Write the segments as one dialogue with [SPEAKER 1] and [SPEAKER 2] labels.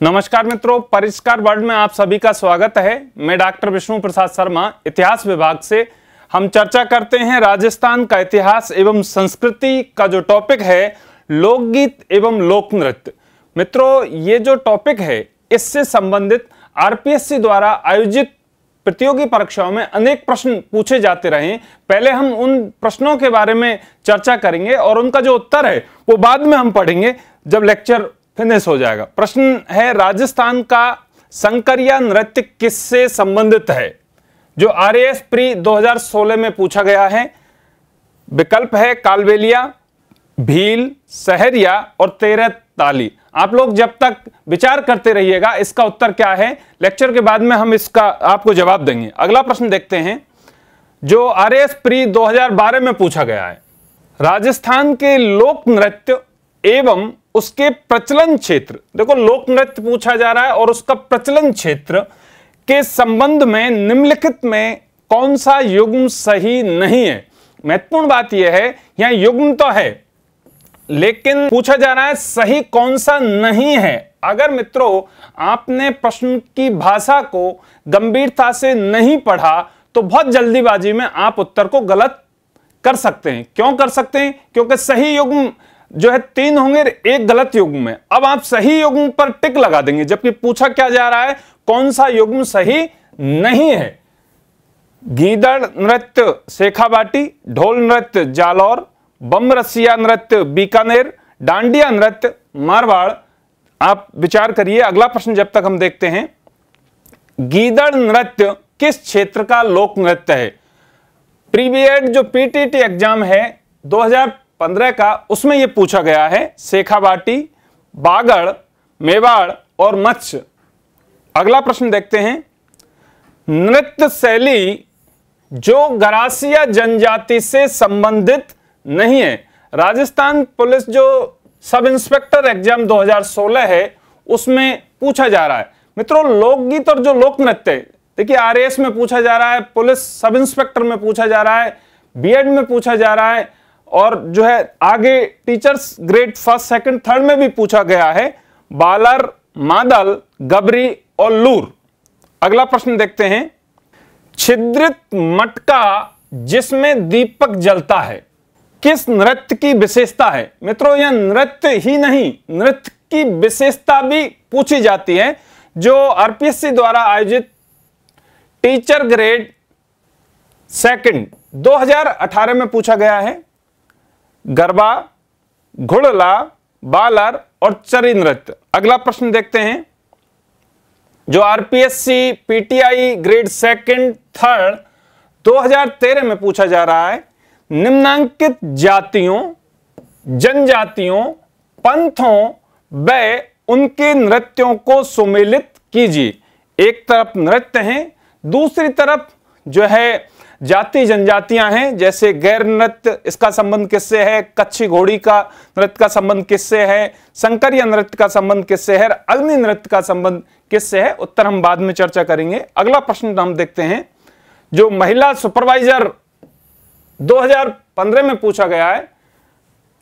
[SPEAKER 1] नमस्कार मित्रों, परिष्कार वर्ल्ड में आप सभी का स्वागत है। मैं डॉक्टर विष्णु प्रसाद शर्मा, इतिहास विभाग से। हम चर्चा करते हैं राजस्थान का इतिहास एवं संस्कृति का जो टॉपिक है लोकगीत एवं लोक नृत्य। मित्रों, ये जो टॉपिक है इससे संबंधित आरपीएससी द्वारा आयोजित प्रतियोगी परीक्षाओं में अनेक प्रश्न पूछे जाते रहे। पहले हम उन प्रश्नों के बारे में चर्चा करेंगे और उनका जो उत्तर है वो बाद में हम पढ़ेंगे जब लेक्चर फिनिश हो जाएगा। प्रश्न है, राजस्थान का संकरिया नृत्य किससे संबंधित है? जो आरएएस प्री 2016 में पूछा गया है। विकल्प है कालबेलिया, भील, सहरिया और तेरह ताली। आप लोग जब तक विचार करते रहिएगा इसका उत्तर क्या है, लेक्चर के बाद में हम इसका आपको जवाब देंगे। अगला प्रश्न देखते हैं जो आरएएस प्री 2012 में पूछा गया है। राजस्थान के लोक नृत्य एवं उसके प्रचलन क्षेत्र, देखो लोक नृत्य पूछा जा रहा है और उसका प्रचलन क्षेत्र के संबंध में निम्नलिखित में कौन सा युग्म सही नहीं है? महत्वपूर्ण बात यह है, यहां युग्म तो है लेकिन पूछा जा रहा है सही कौन सा नहीं है। अगर मित्रों आपने प्रश्न की भाषा को गंभीरता से नहीं पढ़ा तो बहुत जल्दीबाजी में आप उत्तर को गलत कर सकते हैं। क्यों कर सकते हैं? क्योंकि सही युग्म जो है 3 होंगे, एक गलत युग्म है। अब आप सही युग्म पर टिक लगा देंगे, जबकि पूछा क्या जा रहा है कौन सा युग्म सही नहीं है। गीदड़ नृत्य शेखावाटी, ढोल नृत्य जालौर, बमरसिया नृत्य बीकानेर, डांडिया नृत्य मारवाड़। आप विचार करिए। अगला प्रश्न जब तक हम देखते हैं, गीदड़ नृत्य किस क्षेत्र का लोक नृत्य है? प्रीवियड जो पीटीटी एग्जाम है 2015 का, उसमें यह पूछा गया है शेखावाटी, बागड़, मेवाड़ और मत्स्य। अगला प्रश्न देखते हैं, नृत्य शैली जो गरासिया जनजाति से संबंधित नहीं है। राजस्थान पुलिस जो सब इंस्पेक्टर एग्जाम 2016 है उसमें पूछा जा रहा है। मित्रों लोकगीत और जो लोक नृत्य, देखिए आरएएस में पूछा जा रहा है, पुलिस सब इंस्पेक्टर में पूछा जा रहा है, बीएड में पूछा जा रहा है और जो है आगे teachers grade 1st, 2nd, 3rd में भी पूछा गया है, बालर, मादल, गबरी और लूर। अगला प्रश्न देखते हैं, छिद्रित मटका जिसमें दीपक जलता है किस नृत्य की विशेषता है? मित्रों यह नृत्य ही नहीं, नृत्य की विशेषता भी पूछी जाती है जो आरपीएससी द्वारा आयोजित टीचर ग्रेड 2nd 2018 में पूछा गया है। गरबा, घुड़ला, बालर और चरी नृत्य। अगला प्रश्न देखते हैं जो RPSC PTI grade 2nd 3rd 2013 में पूछा जा रहा है। निम्नांकित जातियों, जनजातियों, पंथों व उनके नृत्यों को सुमेलित कीजिए। एक तरफ नृत्य हैं, दूसरी तरफ जो है जाति जनजातियां हैं, जैसे गैर नृत्य, इसका संबंध किससे है? कच्छी घोड़ी का नृत्य का संबंध किससे है? संकरिया नृत्य का संबंध किससे है? अग्नि नृत्य का संबंध किससे है? उत्तर हम बाद में चर्चा करेंगे। अगला प्रश्न हम देखते हैं जो महिला सुपरवाइजर 2015 में पूछा गया है।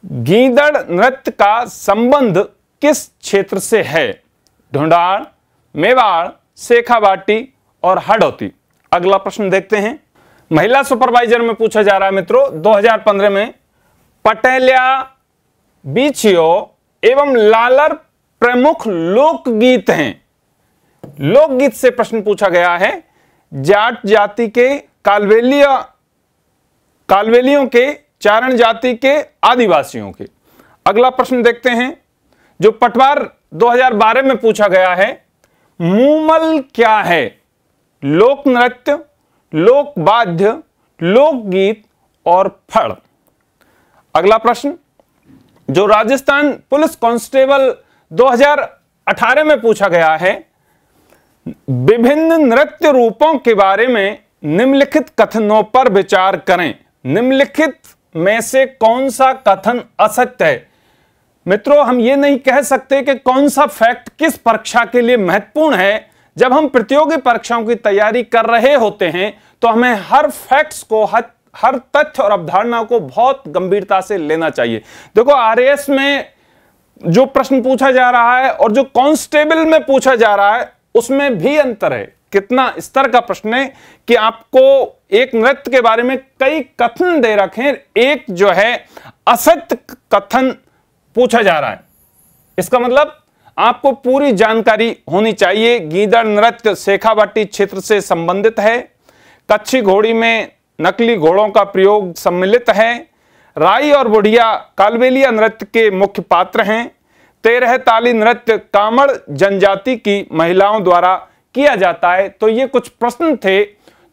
[SPEAKER 1] गीदड़ नृत्य का संबंध किस क्षेत्र से है? ढूंढाड़, मेवाड़, शेखावाटी और हडौती। अगला प्रश्न देखते हैं, महिला सुपरवाइजर में पूछा जा रहा है मित्रों 2015 में, पटेलिया, बीछियो एवं लालर प्रमुख लोकगीत हैं। लोकगीत से प्रश्न पूछा गया है जाट जाति के, कालवेलियों के, चारण जाति के, आदिवासियों के। अगला प्रश्न देखते हैं जो पटवार 2012 में पूछा गया है, मूमल क्या है? लोक नृत्य, लोक वाद्य, लोकगीत और फड़। अगला प्रश्न जो राजस्थान पुलिस कांस्टेबल 2018 में पूछा गया है, विभिन्न नृत्य रूपों के बारे में निम्नलिखित कथनों पर विचार करें। निम्नलिखित में से कौन सा कथन असत्य है? मित्रों हम ये नहीं कह सकते कि कौन सा फैक्ट किस परीक्षा के लिए महत्वपूर्ण है। जब हम प्रतियोगी परीक्षाओं की तैयारी कर रहे होते हैं तो हमें हर फैक्ट्स को, हर तथ्य और अवधारणा को बहुत गंभीरता से लेना चाहिए। देखो आरएएस में जो प्रश्न पूछा जा रहा है और जो कांस्टेबल में पूछा जा रहा है उसमें भी अंतर है। कितना स्तर का प्रश्न है कि आपको एक नृत्य के बारे में कई कथन दे रखे हैं, एक जो है असत्य कथन पूछा जा रहा है। इसका मतलब आपको पूरी जानकारी होनी चाहिए। गीदड़ नृत्य शेखावाटी क्षेत्र से संबंधित है। कच्छी घोड़ी में नकली घोड़ों का प्रयोग सम्मिलित है। राई और बुढ़िया कालबेलिया नृत्य के मुख्य पात्र हैं। 13 ताली नृत्य कामड़ जनजाति की महिलाओं द्वारा किया जाता है। तो ये कुछ प्रश्न थे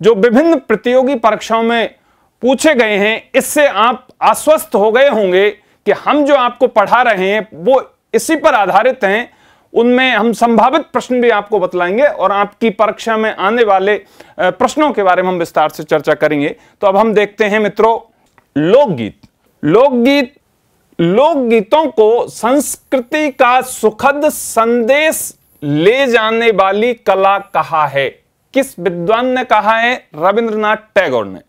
[SPEAKER 1] जो विभिन्न प्रतियोगी परीक्षाओं में पूछे गए हैं। इससे आप आश्वस्त हो गए होंगे कि हम जो आपको पढ़ा रहे हैं वो इसी पर आधारित हैं। उनमें हम संभावित प्रश्न भी आपको बतलाएंगे और आपकी परीक्षा में आने वाले प्रश्नों के बारे में हम विस्तार से चर्चा करेंगे। तो अब हम देखते हैं मित्रों, लोकगीत। लोकगीतों को संस्कृति का सुखद संदेश ले जाने वाली कला कहा है। किस विद्वान ने कहा है? रविंद्रनाथ टैगोर ने।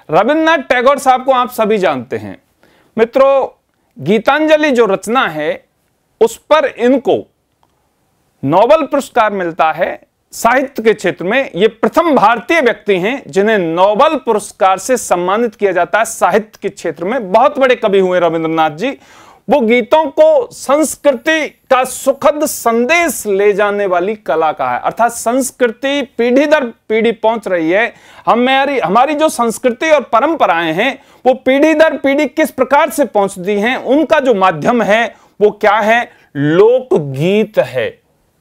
[SPEAKER 1] रविंद्रनाथ टैगोर साहब को आप सभी जानते हैं मित्रों। गीतांजलि जो रचना है उस पर इनको नोबेल पुरस्कार मिलता है साहित्य के क्षेत्र में। ये प्रथम भारतीय व्यक्ति हैं जिन्हें नोबेल पुरस्कार से सम्मानित किया जाता है साहित्य के क्षेत्र में। बहुत बड़े कवि हुए रविंद्रनाथ जी। वो गीतों को संस्कृति का सुखद संदेश ले जाने वाली कला का है, अर्थात संस्कृति पीढ़ी दर पीढ़ी पहुंच रही है। हमारी जो संस्कृति और परंपराएं हैं वो पीढ़ी दर पीढ़ी किस प्रकार से पहुंचती हैं, उनका जो माध्यम है वो क्या है? लोकगीत है।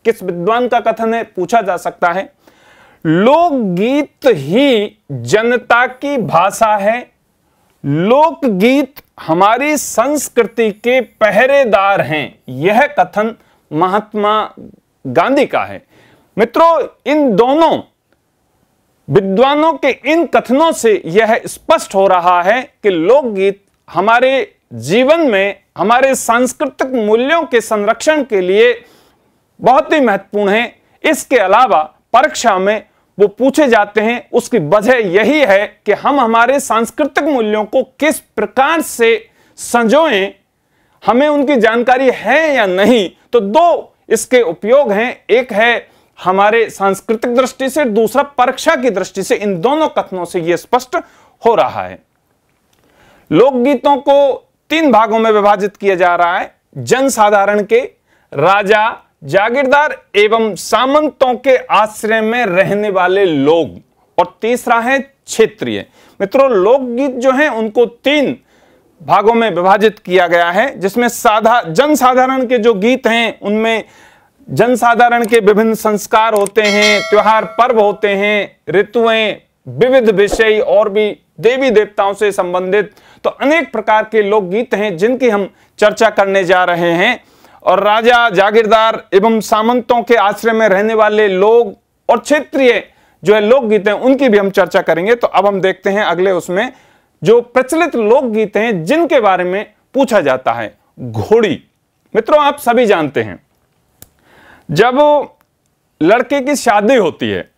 [SPEAKER 1] किस विद्वान का कथन है? पूछा जा सकता है। लोकगीत ही जनता की भाषा है। लोकगीत हमारी संस्कृति के पहरेदार हैं। यह कथन महात्मा गांधी का है। मित्रों, इन दोनों विद्वानों के इन कथनों से यह स्पष्ट हो रहा है कि लोकगीत हमारे जीवन में हमारे सांस्कृतिक मूल्यों के संरक्षण के लिए बहुत ही महत्वपूर्ण है। इसके अलावा परीक्षा में वो पूछे जाते हैं। उसकी वजह यही है कि हम हमारे सांस्कृतिक मूल्यों को किस प्रकार से संजोएं, हमें उनकी जानकारी है या नहीं। तो दो इसके उपयोग हैं, एक है हमारे सांस्कृतिक दृष्टि से, दूसरा परीक्षा की दृष्टि से। इन दोनों कथनों से यह स्पष्ट हो रहा है। लोकगीतों को 3 भागों में विभाजित किया जा रहा है। जनसाधारण के, राजा, जागीरदार एवं सामंतों के आश्रय में रहने वाले लोग, और तीसरा है क्षेत्रीय। मित्रों, लोकगीत जो हैं उनको 3 भागों में विभाजित किया गया है, जिसमें जनसाधारण के जो गीत हैं उनमें जनसाधारण के विभिन्न संस्कार होते हैं, त्योहार पर्व होते हैं, ऋतुएं, विविध विषय और भी देवी देवताओं से संबंधित तो अनेक प्रकार के लोकगीत हैं जिनकी हम चर्चा करने जा रहे हैं। और राजा, जागीरदार एवं सामंतों के आश्रय में रहने वाले लोग और क्षेत्रीय जो है लोकगीत हैं उनकी भी हम चर्चा करेंगे। तो अब हम देखते हैं अगले उसमें जो प्रचलित लोकगीत हैं जिनके बारे में पूछा जाता है। घोड़ी। मित्रों, आप सभी जानते हैं जब लड़के की शादी होती है,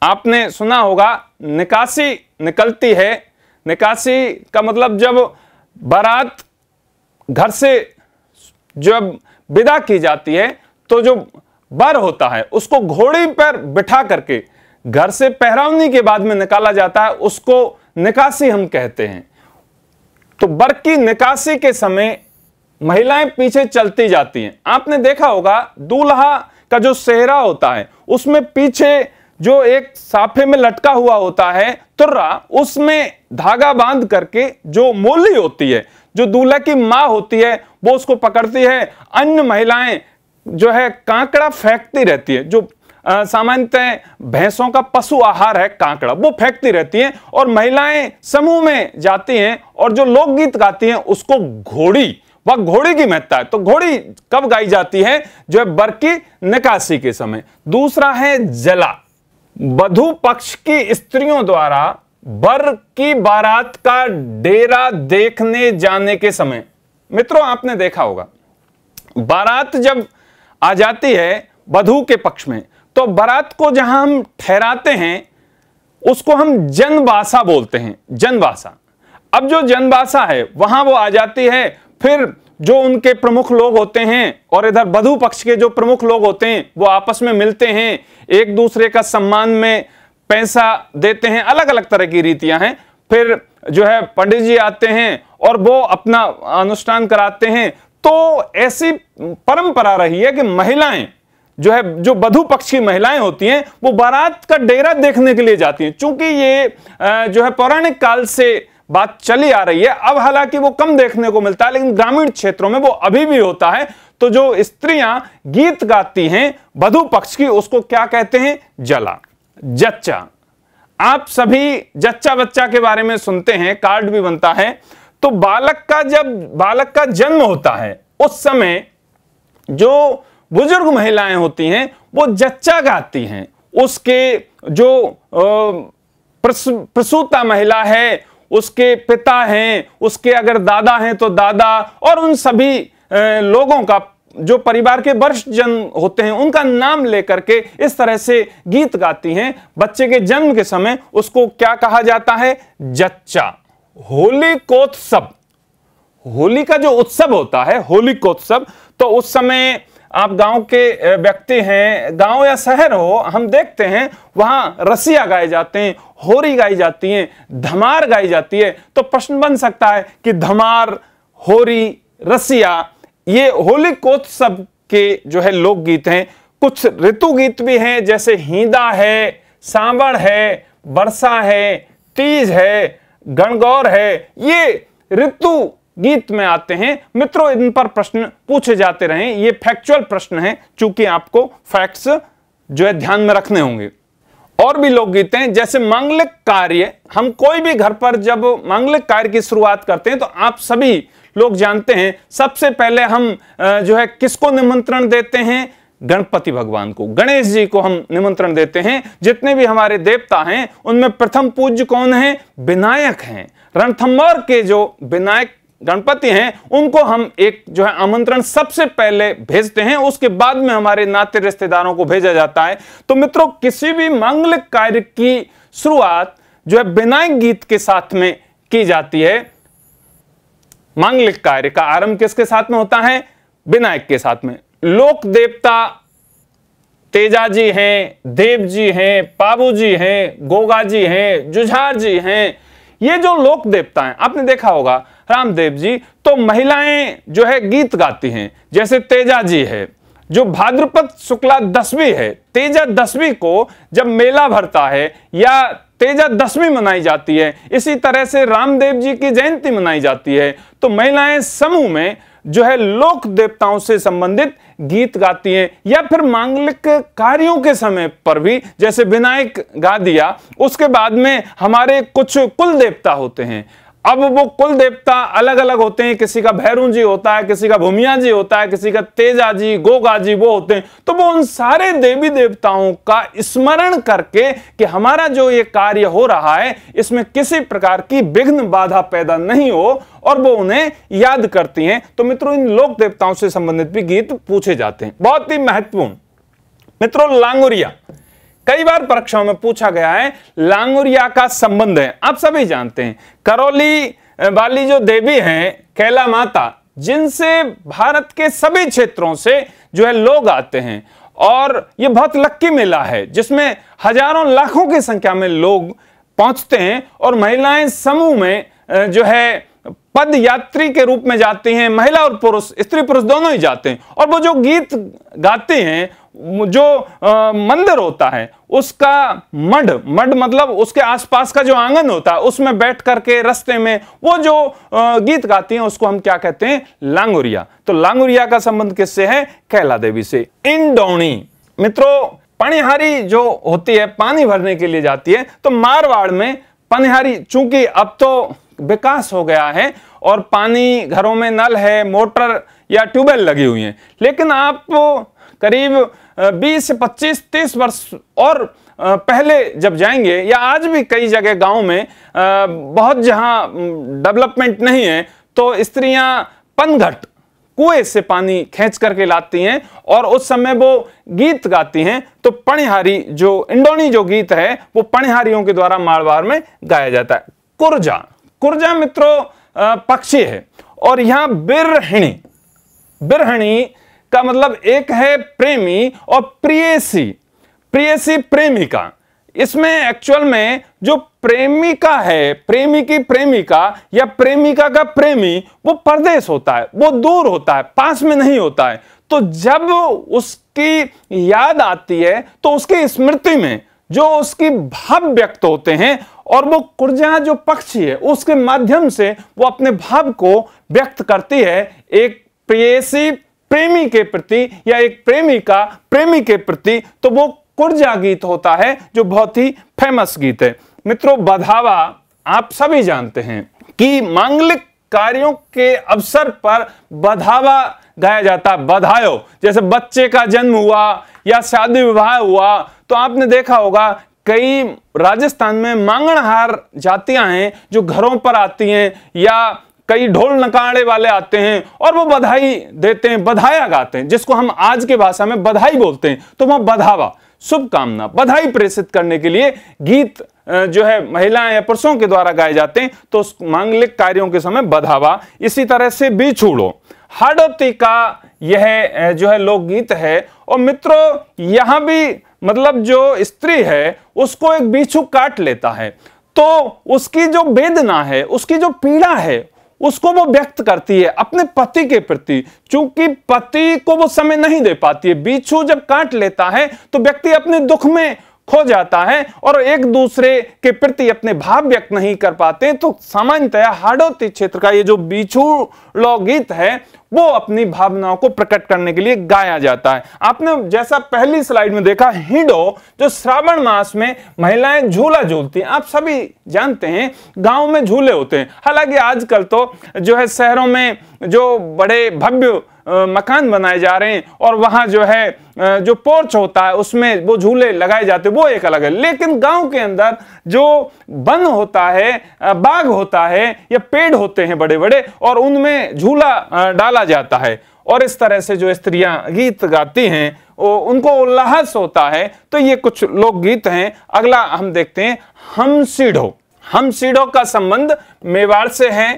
[SPEAKER 1] आपने सुना होगा निकासी निकलती है। निकासी का मतलब जब बारात घर से जब विदा की जाती है तो जो बर होता है उसको घोड़ी पर बिठा करके घर से पहरावनी के बाद में निकाला जाता है, उसको निकासी हम कहते हैं। तो बर की निकासी के समय महिलाएं पीछे चलती जाती हैं। आपने देखा होगा दूल्हा का जो सेहरा होता है उसमें पीछे जो एक साफे में लटका हुआ होता है तुर्रा, उसमें धागा बांध करके जो मोली होती है, जो दूल्हा की मां होती है, वो उसको पकड़ती है। अन्य महिलाएं जो है कांकड़ा फेंकती रहती है। जो सामान्यतः भैंसों का पशु आहार है कांकड़ा, वो फेंकती रहती हैं और महिलाएं समूह में जाती हैं और जो लोकगीत गाती हैं उसको घोड़ी, वह घोड़ी की महत्ता है। तो घोड़ी कब गाई जाती है? जो है बर की निकासी के समय। दूसरा है जला। वधू पक्ष की स्त्रियों द्वारा बर की बारात का डेरा देखने जाने के समय। मित्रों, आपने देखा होगा बारात जब आ जाती है वधू के पक्ष में तो बारात को जहां हम ठहराते हैं उसको हम जनवासा बोलते हैं। जनवासा। अब जो जनवासा है वहां वो आ जाती है, फिर जो उनके प्रमुख लोग होते हैं और इधर वधू पक्ष के जो प्रमुख लोग होते हैं वो आपस में मिलते हैं, एक दूसरे का सम्मान में पैसा देते हैं, अलग अलग तरह की रीतियां हैं। फिर जो है पंडित जी आते हैं और वो अपना अनुष्ठान कराते हैं। तो ऐसी परंपरा रही है कि महिलाएं जो है, जो वधू पक्ष की महिलाएं होती हैं, वो बारात का डेरा देखने के लिए जाती हैं। चूंकि ये जो है पौराणिक काल से बात चली आ रही है, अब हालांकि वो कम देखने को मिलता है, लेकिन ग्रामीण क्षेत्रों में वो अभी भी होता है। तो जो स्त्रियां गीत गाती हैं वधू पक्ष की, उसको क्या कहते हैं? जला, जच्चा। आप सभी जच्चा बच्चा के बारे में सुनते हैं, कार्ड भी बनता है। तो जब बालक का जन्म होता है, उस समय जो बुजुर्ग महिलाएं होती हैं वो जच्चा गाती हैं। उसके जो प्रसूता महिला है, उसके पिता हैं, उसके अगर दादा हैं तो दादा, और उन सभी लोगों का, जो परिवार के वरिष्ठ जन होते हैं, उनका नाम लेकर के इस तरह से गीत गाती हैं। बच्चे के जन्म के समय उसको क्या कहा जाता है? जच्चा। होलिकोत्सव, होली का जो उत्सव होता है होलिकोत्सव, तो उस समय आप गांव के व्यक्ति हैं, गांव या शहर हो, हम देखते हैं वहां रसिया गाए जाते हैं, होरी गाई जाती हैं, धमार गाई जाती है। तो प्रश्न बन सकता है कि धमार, होरी, रसिया, ये होलिकोत्सव के जो है लोकगीत हैं। कुछ ऋतु गीत भी हैं, जैसे हींदा है, सांवड़ है, बरसा है, तीज है, गणगौर है, ये ऋतु गीत में आते हैं। मित्रों, इन पर प्रश्न पूछे जाते रहे, ये फैक्चुअल प्रश्न हैं, चूंकि आपको फैक्ट्स जो है ध्यान में रखने होंगे। और भी लोकगीत हैं, जैसे मांगलिक कार्य। हम कोई भी घर पर जब मांगलिक कार्य की शुरुआत करते हैं तो आप सभी लोग जानते हैं, सबसे पहले हम जो है किसको निमंत्रण देते हैं? गणपति भगवान को, गणेश जी को हम निमंत्रण देते हैं। जितने भी हमारे देवता हैं उनमें प्रथम पूज्य कौन है? विनायक हैं। रणथंभौर के जो विनायक गणपति हैं उनको हम एक जो है आमंत्रण सबसे पहले भेजते हैं, उसके बाद में हमारे नाते रिश्तेदारों को भेजा जाता है। तो मित्रों, किसी भी मांगलिक कार्य की शुरुआत जो है विनायक गीत के साथ में की जाती है। मांगलिक कार्य का आरंभ किसके साथ में होता है? विनायक के साथ में। लोक देवता तेजा जी हैं, देव जी हैं, पाबू जी हैं, गोगा जी हैं, जुझार जी हैं। ये जो लोक देवता हैं, आपने देखा होगा रामदेव जी, तो महिलाएं जो है गीत गाती हैं। जैसे तेजा जी है, जो भाद्रपद शुक्ला दशमी है, तेजा दशमी को जब मेला भरता है या तेजा दशमी मनाई जाती है, इसी तरह से रामदेव जी की जयंती मनाई जाती है। तो महिलाएं समूह में जो है लोक देवताओं से संबंधित गीत गाती हैं, या फिर मांगलिक कार्यों के समय पर भी, जैसे विनायक गा दिया, उसके बाद में हमारे कुछ कुल देवता होते हैं। अब वो कुल देवता अलग अलग होते हैं, किसी का भैरू जी होता है, किसी का भूमिया जी होता है, किसी का तेजा जी, गोगा जी वो होते हैं। तो वो उन सारे देवी देवताओं का स्मरण करके कि हमारा जो ये कार्य हो रहा है इसमें किसी प्रकार की विघ्न बाधा पैदा नहीं हो, और वो उन्हें याद करती हैं। तो मित्रों, इन लोक देवताओं से संबंधित भी गीत पूछे जाते हैं। बहुत ही महत्वपूर्ण मित्रों, लांगुरिया कई बार परीक्षाओं में पूछा गया है। लांगुरिया का संबंध है, आप सभी जानते हैं, करौली वाली जो देवी हैं कैला माता, जिनसे भारत के सभी क्षेत्रों से जो है लोग आते हैं। और ये बहुत लक्की मेला है जिसमें हजारों लाखों की संख्या में लोग पहुंचते हैं, और महिलाएं समूह में जो है पद यात्री के रूप में जाती हैं। महिला और पुरुष, स्त्री पुरुष दोनों ही जाते हैं। और वो जो गीत गाते हैं, जो मंदिर होता है उसका मड मतलब उसके आसपास का जो आंगन होता है, उसमें बैठ करके रास्ते में वो जो गीत गाती हैं उसको हम क्या कहते हैं? लांगुरिया। तो लांगुरिया का संबंध किससे है? कैला देवी से। इंडौणी मित्रों, पनिहारी जो होती है पानी भरने के लिए जाती है। तो मारवाड़ में पनिहारी, चूंकि अब तो विकास हो गया है और पानी घरों में नल है, मोटर या ट्यूबवेल लगी हुई है, लेकिन आप करीब 20 से 25-30 वर्ष और पहले जब जाएंगे, या आज भी कई जगह गांव में बहुत जहां डेवलपमेंट नहीं है, तो स्त्रियां पनघट कुएं से पानी खींच करके लाती हैं और उस समय वो गीत गाती हैं। तो पनिहारी जो इंडौणी जो गीत है वो पनिहारियों के द्वारा मारवाड़ में गाया जाता है। कुरजा मित्रों, पक्षी है। और यहां बिरहिणी, बिरहिणी का मतलब एक है प्रेमी और प्रेयसी, प्रेयसी प्रेमिका। इसमें एक्चुअल में जो प्रेमिका है, प्रेमी की प्रेमिका या प्रेमिका का प्रेमी, वो परदेश होता है, वो दूर होता है, पास में नहीं होता है। तो जब उसकी याद आती है तो उसकी स्मृति में जो उसकी भाव व्यक्त होते हैं, और वो कुर्जा जो पक्षी है उसके माध्यम से वो अपने भाव को व्यक्त करती है एक प्रेयसी प्रेमी के प्रति या एक प्रेमिका प्रेमी के प्रति। तो वो कुर्जा गीत होता है जो बहुत ही फेमस गीत है। मित्रों, बधावा आप सभी जानते हैं कि मांगलिक कार्यों के अवसर पर बधावा गाया जाता है। बधायो, जैसे बच्चे का जन्म हुआ या शादी विवाह हुआ, तो आपने देखा होगा कई राजस्थान में मांगणहार जातियां हैं जो घरों पर आती हैं, या कई ढोल नकाड़े वाले आते हैं और वो बधाई देते हैं, बधाया गाते हैं, जिसको हम आज के भाषा में बधाई बोलते हैं। तो वह बधावा, शुभकामना, बधाई प्रेषित करने के लिए गीत जो है महिलाएं या पुरुषों के द्वारा गाए जाते हैं। तो उस मांगलिक कार्यों के समय बधावा। इसी तरह से बिछुड़ो, हाड़ोती का यह जो है लोकगीत है। और मित्रों, यहां भी मतलब जो स्त्री है उसको एक बिच्छू काट लेता है, तो उसकी जो वेदना है, उसकी जो पीड़ा है, उसको वो व्यक्त करती है अपने पति के प्रति। चूंकि पति को वो समय नहीं दे पाती है, बिच्छू जब काट लेता है तो व्यक्ति अपने दुख में खो जाता है और एक दूसरे के प्रति अपने भाव व्यक्त नहीं कर पाते। तो सामान्यतया हाड़ोती क्षेत्र का ये जो बिछुड़ो गीत है वो अपनी भावनाओं को प्रकट करने के लिए गाया जाता है। आपने जैसा पहली स्लाइड में देखा, हिंडो जो श्रावण मास में महिलाएं झूला झूलती हैं, आप सभी जानते हैं गांव में झूले होते हैं। हालांकि आजकल तो जो है शहरों में जो बड़े भव्य मकान बनाए जा रहे हैं और वहां जो है जो पोर्च होता है उसमें वो झूले लगाए जाते हैं, वो एक अलग है। लेकिन गांव के अंदर जो वन होता है, बाग होता है या पेड़ होते हैं बड़े बड़े, और उनमें झूला डाला जाता है। और इस तरह से जो स्त्रियां गीत गाती हैं उनको उल्लास होता है। तो ये कुछ लोकगीत हैं। अगला हम देखते हैं हमसीढ़ो। हमसीढ़ो का संबंध मेवाड़ से है।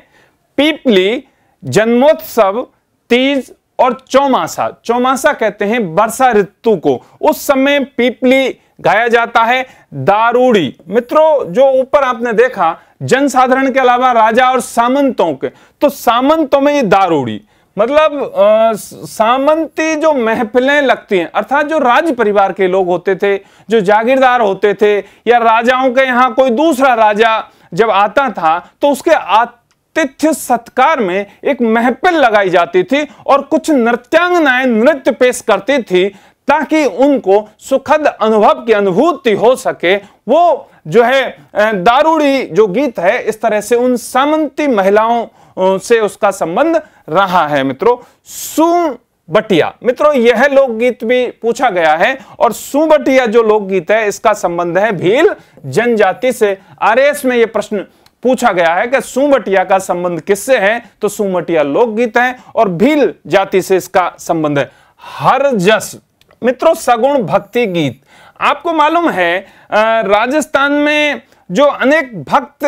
[SPEAKER 1] पीपली, जन्मोत्सव, तीज और चौमासा, चौमासा कहते हैं वर्षा ऋतु को, उस समय पीपली गाया जाता है। दारूड़ी, मित्रों जो ऊपर आपने देखा जनसाधारण के अलावा राजा और सामंतों के, तो सामंतों में ये दारूड़ी मतलब सामंती जो महफिलें लगती हैं, अर्थात जो राज परिवार के लोग होते थे, जो जागीरदार होते थे, या राजाओं के यहाँ कोई दूसरा राजा जब आता था तो उसके आतिथ्य सत्कार में एक महफिल लगाई जाती थी और कुछ नृत्यांगनाएं नृत्य पेश करती थी ताकि उनको सुखद अनुभव की अनुभूति हो सके। वो जो है दारूड़ी जो गीत है, इस तरह से उन सामंती महिलाओं से उसका संबंध रहा है। मित्रों, सूबटिया, मित्रों यह लोकगीत भी पूछा गया है और सूबटिया जो लोकगीत है इसका संबंध है भील जनजाति से। आरएएस में यह प्रश्न पूछा गया है कि सूबटिया का संबंध किससे है, तो सूबटिया लोकगीत है और भील जाति से इसका संबंध है। हरजस, मित्रों सगुण भक्ति गीत। आपको मालूम है राजस्थान में जो अनेक भक्त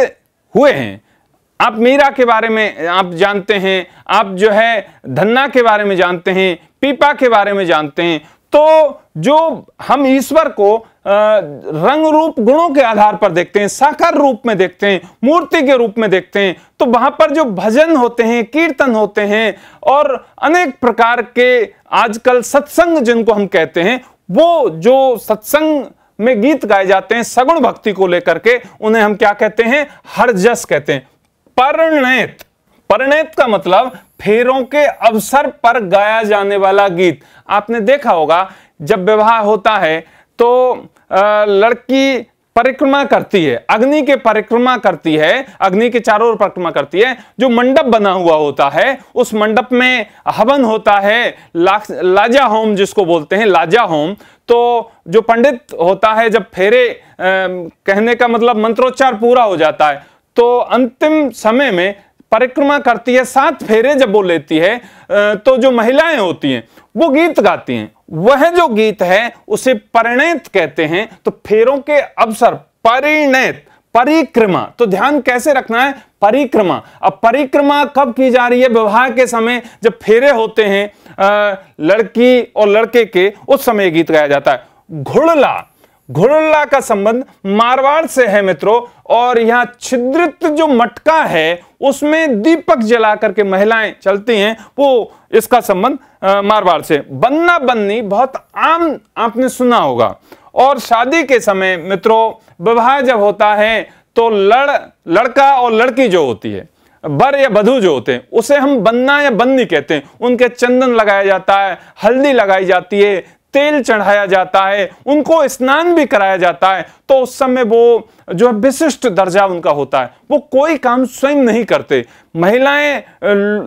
[SPEAKER 1] हुए हैं, आप मीरा के बारे में आप जानते हैं, आप जो है धन्ना के बारे में जानते हैं, पीपा के बारे में जानते हैं। तो जो हम ईश्वर को रंग रूप गुणों के आधार पर देखते हैं, साकार रूप में देखते हैं, मूर्ति के रूप में देखते हैं, तो वहां पर जो भजन होते हैं, कीर्तन होते हैं और अनेक प्रकार के आजकल सत्संग जिनको हम कहते हैं, वो जो सत्संग में गीत गाए जाते हैं सगुण भक्ति को लेकर के, उन्हें हम क्या कहते हैं, हरजस कहते हैं। परिणेत, परिणेत का मतलब फेरों के अवसर पर गाया जाने वाला गीत। आपने देखा होगा जब विवाह होता है तो लड़की परिक्रमा करती है, अग्नि के परिक्रमा करती है, अग्नि के चारों ओर परिक्रमा करती है। जो मंडप बना हुआ होता है उस मंडप में हवन होता है, लाजा होम जिसको बोलते हैं, लाजा होम। तो जो पंडित होता है जब फेरे कहने का मतलब मंत्रोच्चार पूरा हो जाता है तो अंतिम समय में परिक्रमा करती है, 7 फेरे जब वो लेती है तो जो महिलाएं होती हैं वो गीत गाती हैं। वह जो गीत है उसे परिणेत कहते हैं। तो फेरों के अवसर, परिणेत, परिक्रमा। तो ध्यान कैसे रखना है, परिक्रमा। अब परिक्रमा कब की जा रही है? विवाह के समय जब फेरे होते हैं लड़की और लड़के के, उस समय गीत गाया जाता है। घुड़ला, घुड़ला का संबंध मारवाड़ से है मित्रों, और यहां छिद्रित जो मटका है उसमें दीपक जला करके महिलाएं चलती हैं, वो इसका संबंध मारवाड़ से। बन्ना बन्नी बहुत आम आपने सुना होगा। और शादी के समय मित्रों विवाह जब होता है तो लड़का और लड़की जो होती है, बर या बधू जो होते हैं, उसे हम बन्ना या बन्नी कहते हैं। उनके चंदन लगाया जाता है, हल्दी लगाई जाती है, तेल चढ़ाया जाता है, उनको स्नान भी कराया जाता है। तो उस समय वो जो है विशिष्ट दर्जा उनका होता है, वो कोई काम स्वयं नहीं करते। महिलाएं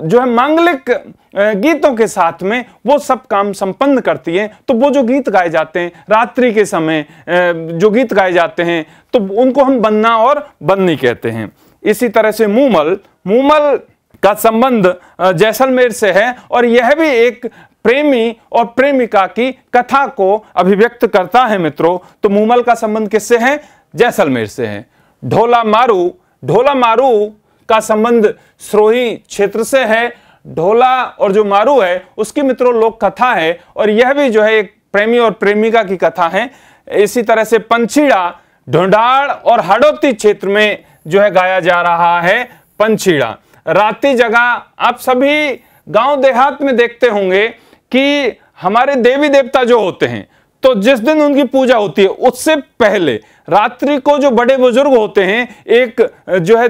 [SPEAKER 1] जो है मांगलिक गीतों के साथ में वो सब काम संपन्न करती हैं। तो वो जो गीत गाए जाते हैं रात्रि के समय, जो गीत गाए जाते हैं, तो उनको हम बन्ना और बन्नी कहते हैं। इसी तरह से मूमल, मूमल का संबंध जैसलमेर से है, और यह भी एक प्रेमी और प्रेमिका की कथा को अभिव्यक्त करता है मित्रों। तो मूमल का संबंध किससे है? जैसलमेर से है। ढोला मारू, ढोला मारू का संबंध सिरोही क्षेत्र से है। ढोला और जो मारू है उसकी मित्रों लोक कथा है, और यह भी जो है एक प्रेमी और प्रेमिका की कथा है। इसी तरह से पंछीड़ा ढूंढाड़ और हाड़ौती क्षेत्र में जो है गाया जा रहा है पंछीड़ा। राती जगह आप सभी गांव देहात में देखते होंगे कि हमारे देवी देवता जो होते हैं, तो जिस दिन उनकी पूजा होती है उससे पहले रात्रि को जो बड़े बुजुर्ग होते हैं एक जो है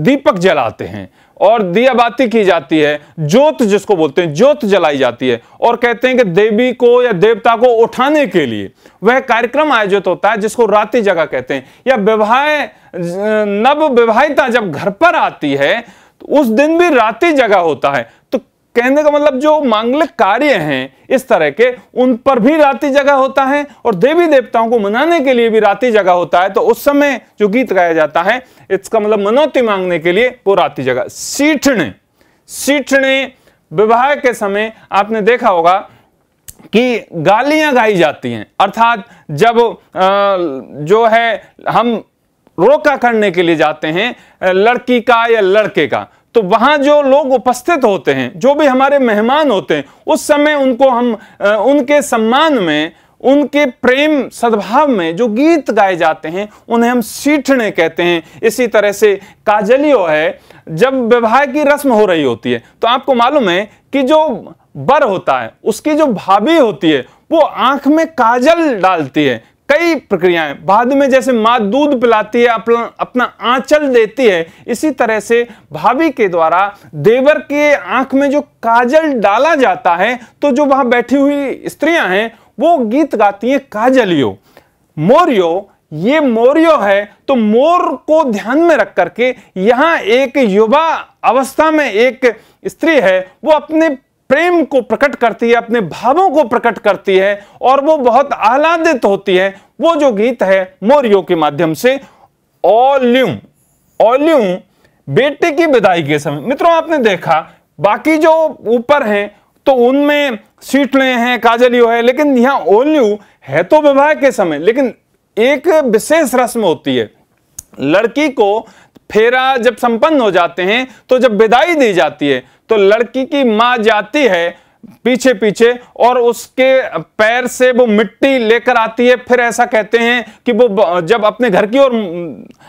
[SPEAKER 1] दीपक जलाते हैं और दिया बाती की जाती है, ज्योत जिसको बोलते हैं, ज्योत जलाई जाती है। और कहते हैं कि देवी को या देवता को उठाने के लिए वह कार्यक्रम आयोजित होता है जिसको राती जगह कहते हैं। या विवाह नव विवाहिता जब घर पर आती है तो उस दिन भी राती जगह होता है। तो कहने का मतलब जो मांगलिक कार्य हैं इस तरह के, उन पर भी राती जगह होता है, और देवी देवताओं को मनाने के लिए भी राती जगह होता है। तो उस समय जो गीत गाया जाता है इसका मतलब मनौती मांगने के लिए वो राती जगह। सीठने, सीठने विवाह के समय आपने देखा होगा कि गालियां गाई जाती हैं, अर्थात जब जो है हम रोका करने के लिए जाते हैं लड़की का या लड़के का, तो वहां जो लोग उपस्थित होते हैं, जो भी हमारे मेहमान होते हैं, उस समय उनको हम उनके सम्मान में, उनके प्रेम सद्भाव में जो गीत गाए जाते हैं उन्हें हम सीठने कहते हैं। इसी तरह से काजलियो है, जब विवाह की रस्म हो रही होती है तो आपको मालूम है कि जो बर होता है उसकी जो भाभी होती है वो आंख में काजल डालती है। कई प्रक्रियाएं, बाद में जैसे माँ दूध पिलाती है, अपना आंचल देती है, इसी तरह से भाभी के द्वारा देवर के आंख में जो काजल डाला जाता है, तो जो वहां बैठी हुई स्त्रियां हैं वो गीत गाती हैं काजलियो। मोरियो, ये मोरियो है, तो मोर को ध्यान में रख करके यहां एक युवा अवस्था में एक स्त्री है, वो अपने प्रेम को प्रकट करती है, अपने भावों को प्रकट करती है, और वो बहुत आह्लादित होती है। वो जो गीत है मोरियो के माध्यम से। ओल्यूम, ओल्यूम बेटे की विदाई के समय मित्रों आपने देखा, बाकी जो ऊपर हैं तो उनमें सीठने हैं, काजलियो है, लेकिन यहां ओल्यू है तो विवाह के समय, लेकिन एक विशेष रस्म होती है। लड़की को फेरा जब संपन्न हो जाते हैं तो जब विदाई दी जाती है तो लड़की की मां जाती है पीछे पीछे और उसके पैर से वो मिट्टी लेकर आती है। फिर ऐसा कहते हैं कि वो जब अपने घर की ओर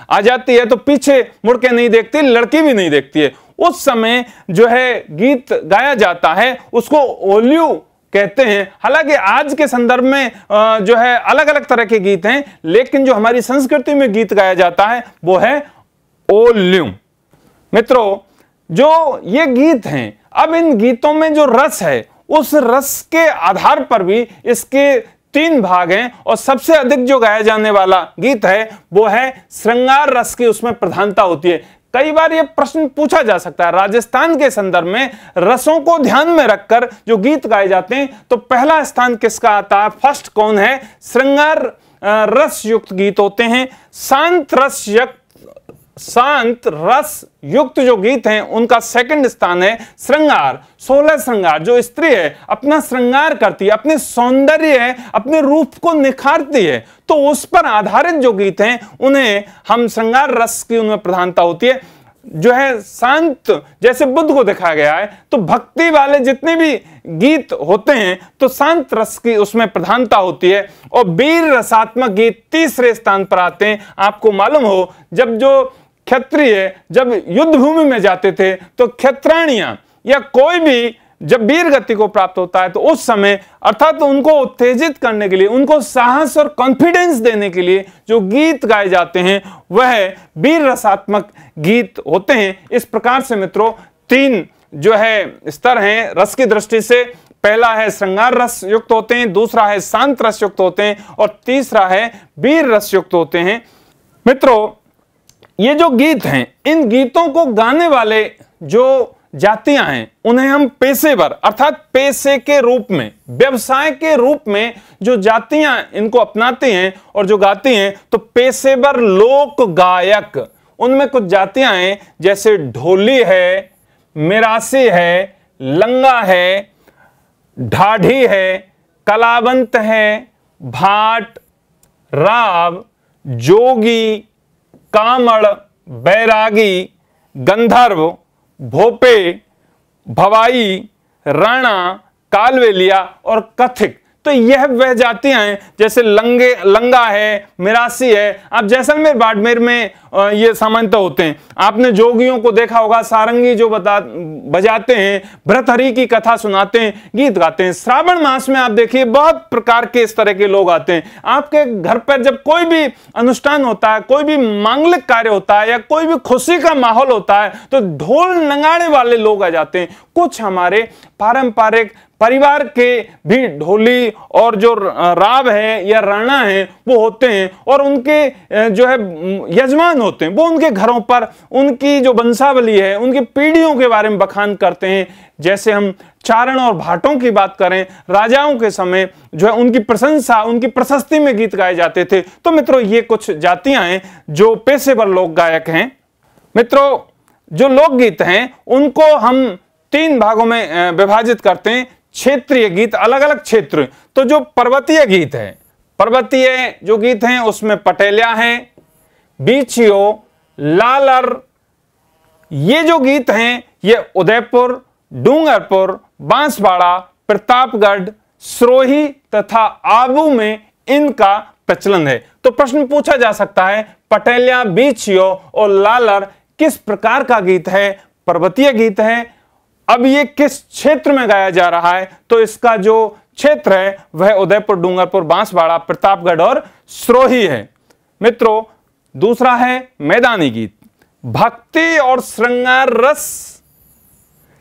[SPEAKER 1] आ जाती है तो पीछे मुड़ के नहीं देखती, लड़की भी नहीं देखती है। उस समय जो है गीत गाया जाता है उसको ओल्यू कहते हैं। हालांकि आज के संदर्भ में जो है अलग अलग तरह के गीत हैं, लेकिन जो हमारी संस्कृति में गीत गाया जाता है वो है ओल्यू। मित्रों जो ये गीत हैं, अब इन गीतों में जो रस है उस रस के आधार पर भी इसके 3 भाग हैं, और सबसे अधिक जो गाया जाने वाला गीत है वो है श्रृंगार रस की, उसमें प्रधानता होती है। कई बार ये प्रश्न पूछा जा सकता है, राजस्थान के संदर्भ में रसों को ध्यान में रखकर जो गीत गाए जाते हैं तो पहला स्थान किसका आता है, फर्स्ट कौन है? श्रृंगार रस युक्त गीत होते हैं। शांत रस युक्त जो गीत हैं उनका सेकंड स्थान है श्रृंगार। 16 श्रृंगार, जो स्त्री है अपना श्रृंगार करती है, अपने सौंदर्य है, अपने रूप को निखारती है, तो उस पर आधारित जो गीत हैं उन्हें हम श्रृंगार रस की उनमें प्रधानता होती है। जो है शांत जैसे बुद्ध को दिखाया गया है, तो भक्ति वाले जितने भी गीत होते हैं तो शांत रस की उसमें प्रधानता होती है। और वीर रसात्मक गीत तीसरे स्थान पर आते हैं। आपको मालूम हो, जब जो क्षत्रिय जब युद्ध भूमि में जाते थे तो क्षत्राणियां या कोई भी जब वीर गति को प्राप्त होता है तो उस समय अर्थात उनको उत्तेजित करने के लिए, उनको साहस और कॉन्फिडेंस देने के लिए जो गीत गाए जाते हैं वह वीर रसात्मक गीत होते हैं। इस प्रकार से मित्रों 3 जो है स्तर हैं रस की दृष्टि से। पहला है श्रृंगार रस युक्त होते हैं, दूसरा है शांत रस युक्त होते हैं और तीसरा है वीर रस युक्त होते हैं। मित्रों, ये जो गीत हैं, इन गीतों को गाने वाले जो जातियां हैं उन्हें हम पेशेवर अर्थात पेशे के रूप में, व्यवसाय के रूप में जो जातियां इनको अपनाती हैं और जो गाती हैं तो पेशेवर लोक गायक। उनमें कुछ जातियां हैं जैसे ढोली है, मिरासी है, लंगा है, ढाढ़ी है, कलावंत है, भाट, राव, जोगी, कामड़, बैरागी, गंधर्व, भोपे, भवाई, राणा, कालवेलिया और कथिक। तो यह वह जातियां हैं जैसे लंगा है, मिरासी है। आप जैसलमेर बाड़मेर में ये सामान्यतः होते हैं। आपने जोगियों को देखा होगा, सारंगी जो बजाते हैं, भ्रतहरि की कथा सुनाते हैं, गीत गाते हैं। श्रावण मास में आप देखिए बहुत प्रकार के इस तरह के लोग आते हैं। आपके घर पर जब कोई भी अनुष्ठान होता है, कोई भी मांगलिक कार्य होता है या कोई भी खुशी का माहौल होता है तो ढोल नगाड़े वाले लोग आ जाते हैं। कुछ हमारे पारंपरिक परिवार के भी ढोली और जो राव है या राणा है वो होते हैं और उनके जो है यजमान होते हैं, वो उनके घरों पर उनकी जो वंशावली है, उनकी पीढ़ियों के बारे में बखान करते हैं। जैसे हम चारण और भाटों की बात करें, राजाओं के समय जो है उनकी प्रशंसा, उनकी प्रशस्ति में गीत गाए जाते थे। तो मित्रों, ये कुछ जातियां हैं जो पेशेवर लोक गायक हैं। मित्रों, जो लोकगीत हैं उनको हम 3 भागों में विभाजित करते हैं। क्षेत्रीय गीत, अलग अलग क्षेत्र। तो जो पर्वतीय गीत है, पर्वतीय जो गीत हैं उसमें पटेलिया है, बीचियो, लालर, ये जो गीत हैं ये उदयपुर, डूंगरपुर, बांसवाड़ा, प्रतापगढ़, सिरोही तथा आबू में इनका प्रचलन है। तो प्रश्न पूछा जा सकता है, पटेलिया, बीचियो और लालर किस प्रकार का गीत है? पर्वतीय गीत है। अब ये किस क्षेत्र में गाया जा रहा है? तो इसका जो क्षेत्र है वह उदयपुर, डूंगरपुर, बांसवाड़ा, प्रतापगढ़ और सिरोही है। मित्रों, दूसरा है मैदानी गीत। भक्ति और श्रृंगार रस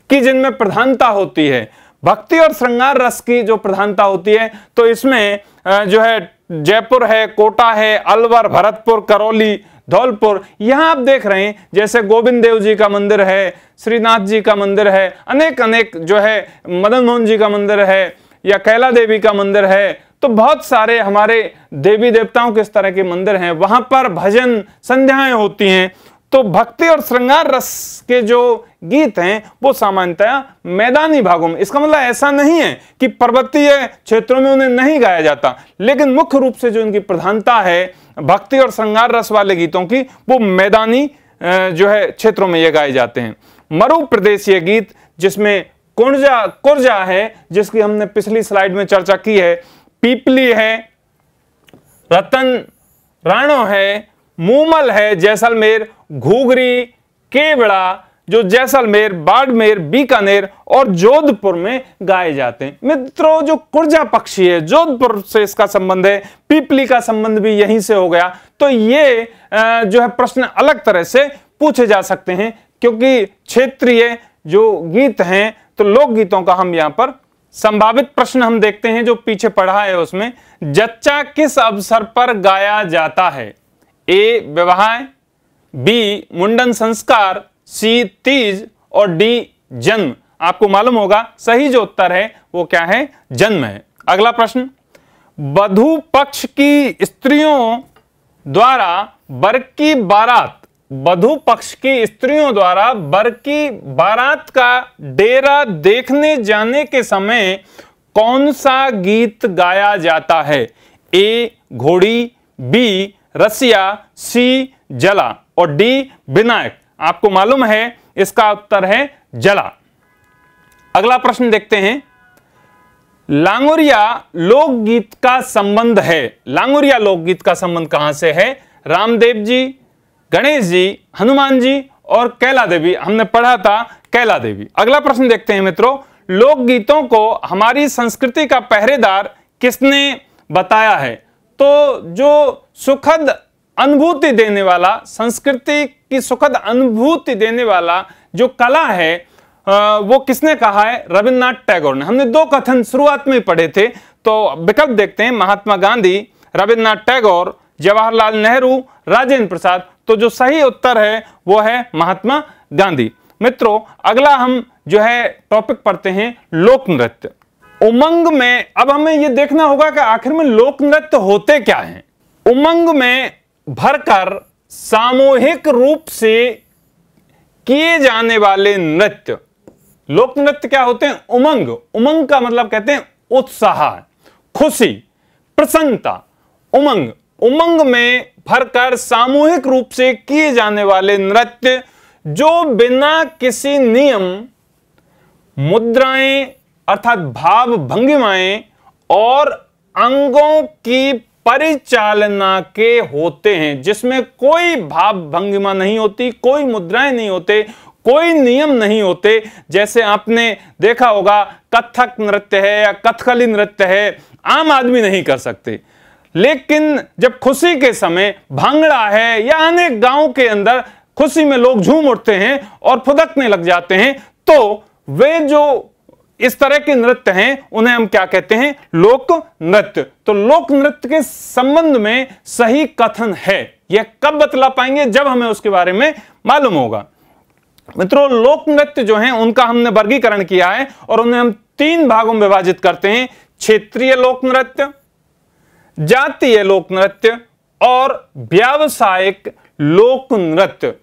[SPEAKER 1] की जिनमें प्रधानता होती है, भक्ति और श्रृंगार रस की जो प्रधानता होती है तो इसमें जो है जयपुर है, कोटा है, अलवर, भरतपुर, करौली, धौलपुर, यहां आप देख रहे हैं जैसे गोविंद देव जी का मंदिर है, श्रीनाथ जी का मंदिर है, अनेक जो है मदन मोहन जी का मंदिर है या कैला देवी का मंदिर है। तो बहुत सारे हमारे देवी देवताओं के इस तरह के मंदिर हैं, वहां पर भजन संध्याएं होती हैं। तो भक्ति और श्रृंगार रस के जो गीत हैं वो सामान्यतः मैदानी भागों में, इसका मतलब ऐसा नहीं है कि पर्वतीय क्षेत्रों में उन्हें नहीं गाया जाता, लेकिन मुख्य रूप से जो इनकी प्रधानता है भक्ति और श्रृंगार रस वाले गीतों की, वो मैदानी जो है क्षेत्रों में ये गाए जाते हैं। मरु प्रदेशीय गीत जिसमें कुर्जा है, जिसकी हमने पिछली स्लाइड में चर्चा की है, पीपली है, रतन राणो है, मूमल है, जैसलमेर, घूघरी, केवड़ा जो जैसलमेर, बाड़मेर, बीकानेर और जोधपुर में गाए जाते हैं। मित्रों, जो कुर्जा पक्षी है जोधपुर से इसका संबंध है, पीपली का संबंध भी यहीं से हो गया। तो ये जो है प्रश्न अलग तरह से पूछे जा सकते हैं, क्योंकि क्षेत्रीय जो गीत हैं तो लोकगीतों का हम यहां पर संभावित प्रश्न हम देखते हैं जो पीछे पढ़ा है उसमें। जच्चा किस अवसर पर गाया जाता है? ए विवाह, बी मुंडन संस्कार, सी तीज और डी जन्म। आपको मालूम होगा सही जो उत्तर है वो क्या है? जन्म है। अगला प्रश्न, वधू पक्ष की स्त्रियों द्वारा वर की बारात, वधू पक्ष की स्त्रियों द्वारा वर की बारात का डेरा देखने जाने के समय कौन सा गीत गाया जाता है? ए घोड़ी, बी रसिया, सी जला और डी विनायक। आपको मालूम है इसका उत्तर है जला। अगला प्रश्न देखते हैं, लांगुरिया लोकगीत का संबंध है। लांगुरिया लोकगीत का संबंध कहां से है? रामदेव जी, गणेश जी, हनुमान जी और कैला देवी। हमने पढ़ा था कैला देवी। अगला प्रश्न देखते हैं मित्रों, लोकगीतों को हमारी संस्कृति का पहरेदार किसने बताया है? तो जो सुखद अनुभूति देने वाला, संस्कृति की सुखद अनुभूति देने वाला जो कला है वो किसने कहा है? रविन्द्रनाथ टैगोर ने। हमने दो कथन शुरुआत में ही पढ़े थे, तो विकल्प देखते हैं, महात्मा गांधी, रविन्द्रनाथ टैगोर, जवाहरलाल नेहरू, राजेंद्र प्रसाद। तो जो सही उत्तर है वो है महात्मा गांधी। मित्रों अगला हम जो है टॉपिक पढ़ते हैं लोक नृत्य। उमंग में अब हमें यह देखना होगा कि आखिर में लोक नृत्य होते क्या हैं। उमंग में भरकर सामूहिक रूप से किए जाने वाले नृत्य, लोक नृत्य क्या होते हैं? उमंग। उमंग का मतलब कहते हैं उत्साह, खुशी, प्रसन्नता। उमंग, उमंग में भरकर सामूहिक रूप से किए जाने वाले नृत्य जो बिना किसी नियम, मुद्राएं अर्थात भाव भंगिमाएं और अंगों की परिचालना के होते हैं, जिसमें कोई भाव भंगिमा नहीं होती, कोई मुद्राएं नहीं होते, कोई नियम नहीं होते। जैसे आपने देखा होगा कथक नृत्य है या कथकली नृत्य है, आम आदमी नहीं कर सकते, लेकिन जब खुशी के समय भांगड़ा है या अनेक गांव के अंदर खुशी में लोग झूम उठते हैं और फुदकने लग जाते हैं, तो वे जो इस तरह के नृत्य हैं उन्हें हम क्या कहते हैं? लोक नृत्य। तो लोक नृत्य के संबंध में सही कथन है, यह कब बतला पाएंगे? जब हमें उसके बारे में मालूम होगा। मित्रों लोक नृत्य जो हैं उनका हमने वर्गीकरण किया है और उन्हें हम 3 भागों में विभाजित करते हैं: क्षेत्रीय लोक नृत्य, जातीय लोक नृत्य और व्यावसायिक लोक नृत्य।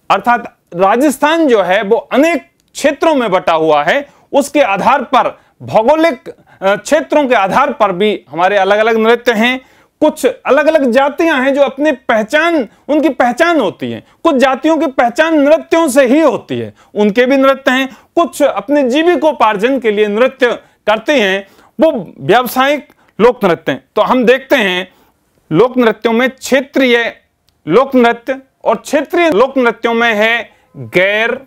[SPEAKER 1] अर्थात राजस्थान जो है वो अनेक क्षेत्रों में बटा हुआ है, उसके आधार पर, भौगोलिक क्षेत्रों के आधार पर भी हमारे अलग अलग नृत्य हैं। कुछ अलग अलग जातियां हैं जो अपनी पहचान, उनकी पहचान होती है। कुछ जातियों की पहचान नृत्यों से ही होती है, उनके भी नृत्य हैं। कुछ अपने जीविकोपार्जन के लिए नृत्य करते हैं, वो व्यावसायिक लोक नृत्य हैं। तो हम देखते हैं लोक नृत्यों में क्षेत्रीय लोक नृत्य, और क्षेत्रीय लोक नृत्यों में है गैर।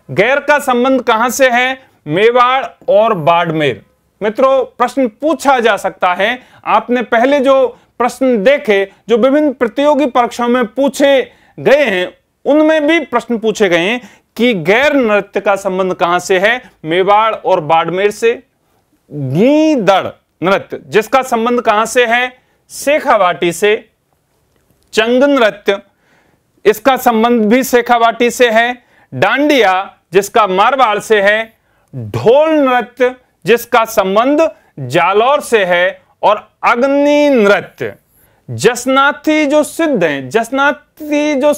[SPEAKER 1] गैर का संबंध कहां से है? मेवाड़ और बाड़मेर। मित्रों प्रश्न पूछा जा सकता है, आपने पहले जो प्रश्न देखे जो विभिन्न प्रतियोगी परीक्षाओं में पूछे गए हैं उनमें भी प्रश्न पूछे गए हैं कि गैर नृत्य का संबंध कहां से है? मेवाड़ और बाड़मेर से। गीदड़ नृत्य जिसका संबंध कहां से है? शेखावाटी से। चंग नृत्य इसका संबंध भी शेखावाटी से है। डांडिया जिसका मारवाड़ से है। ढोल नृत्य जिसका संबंध जालौर से है। और अग्नि नृत्य जसनाथी जो सिद्ध हैं, जसनाथी जो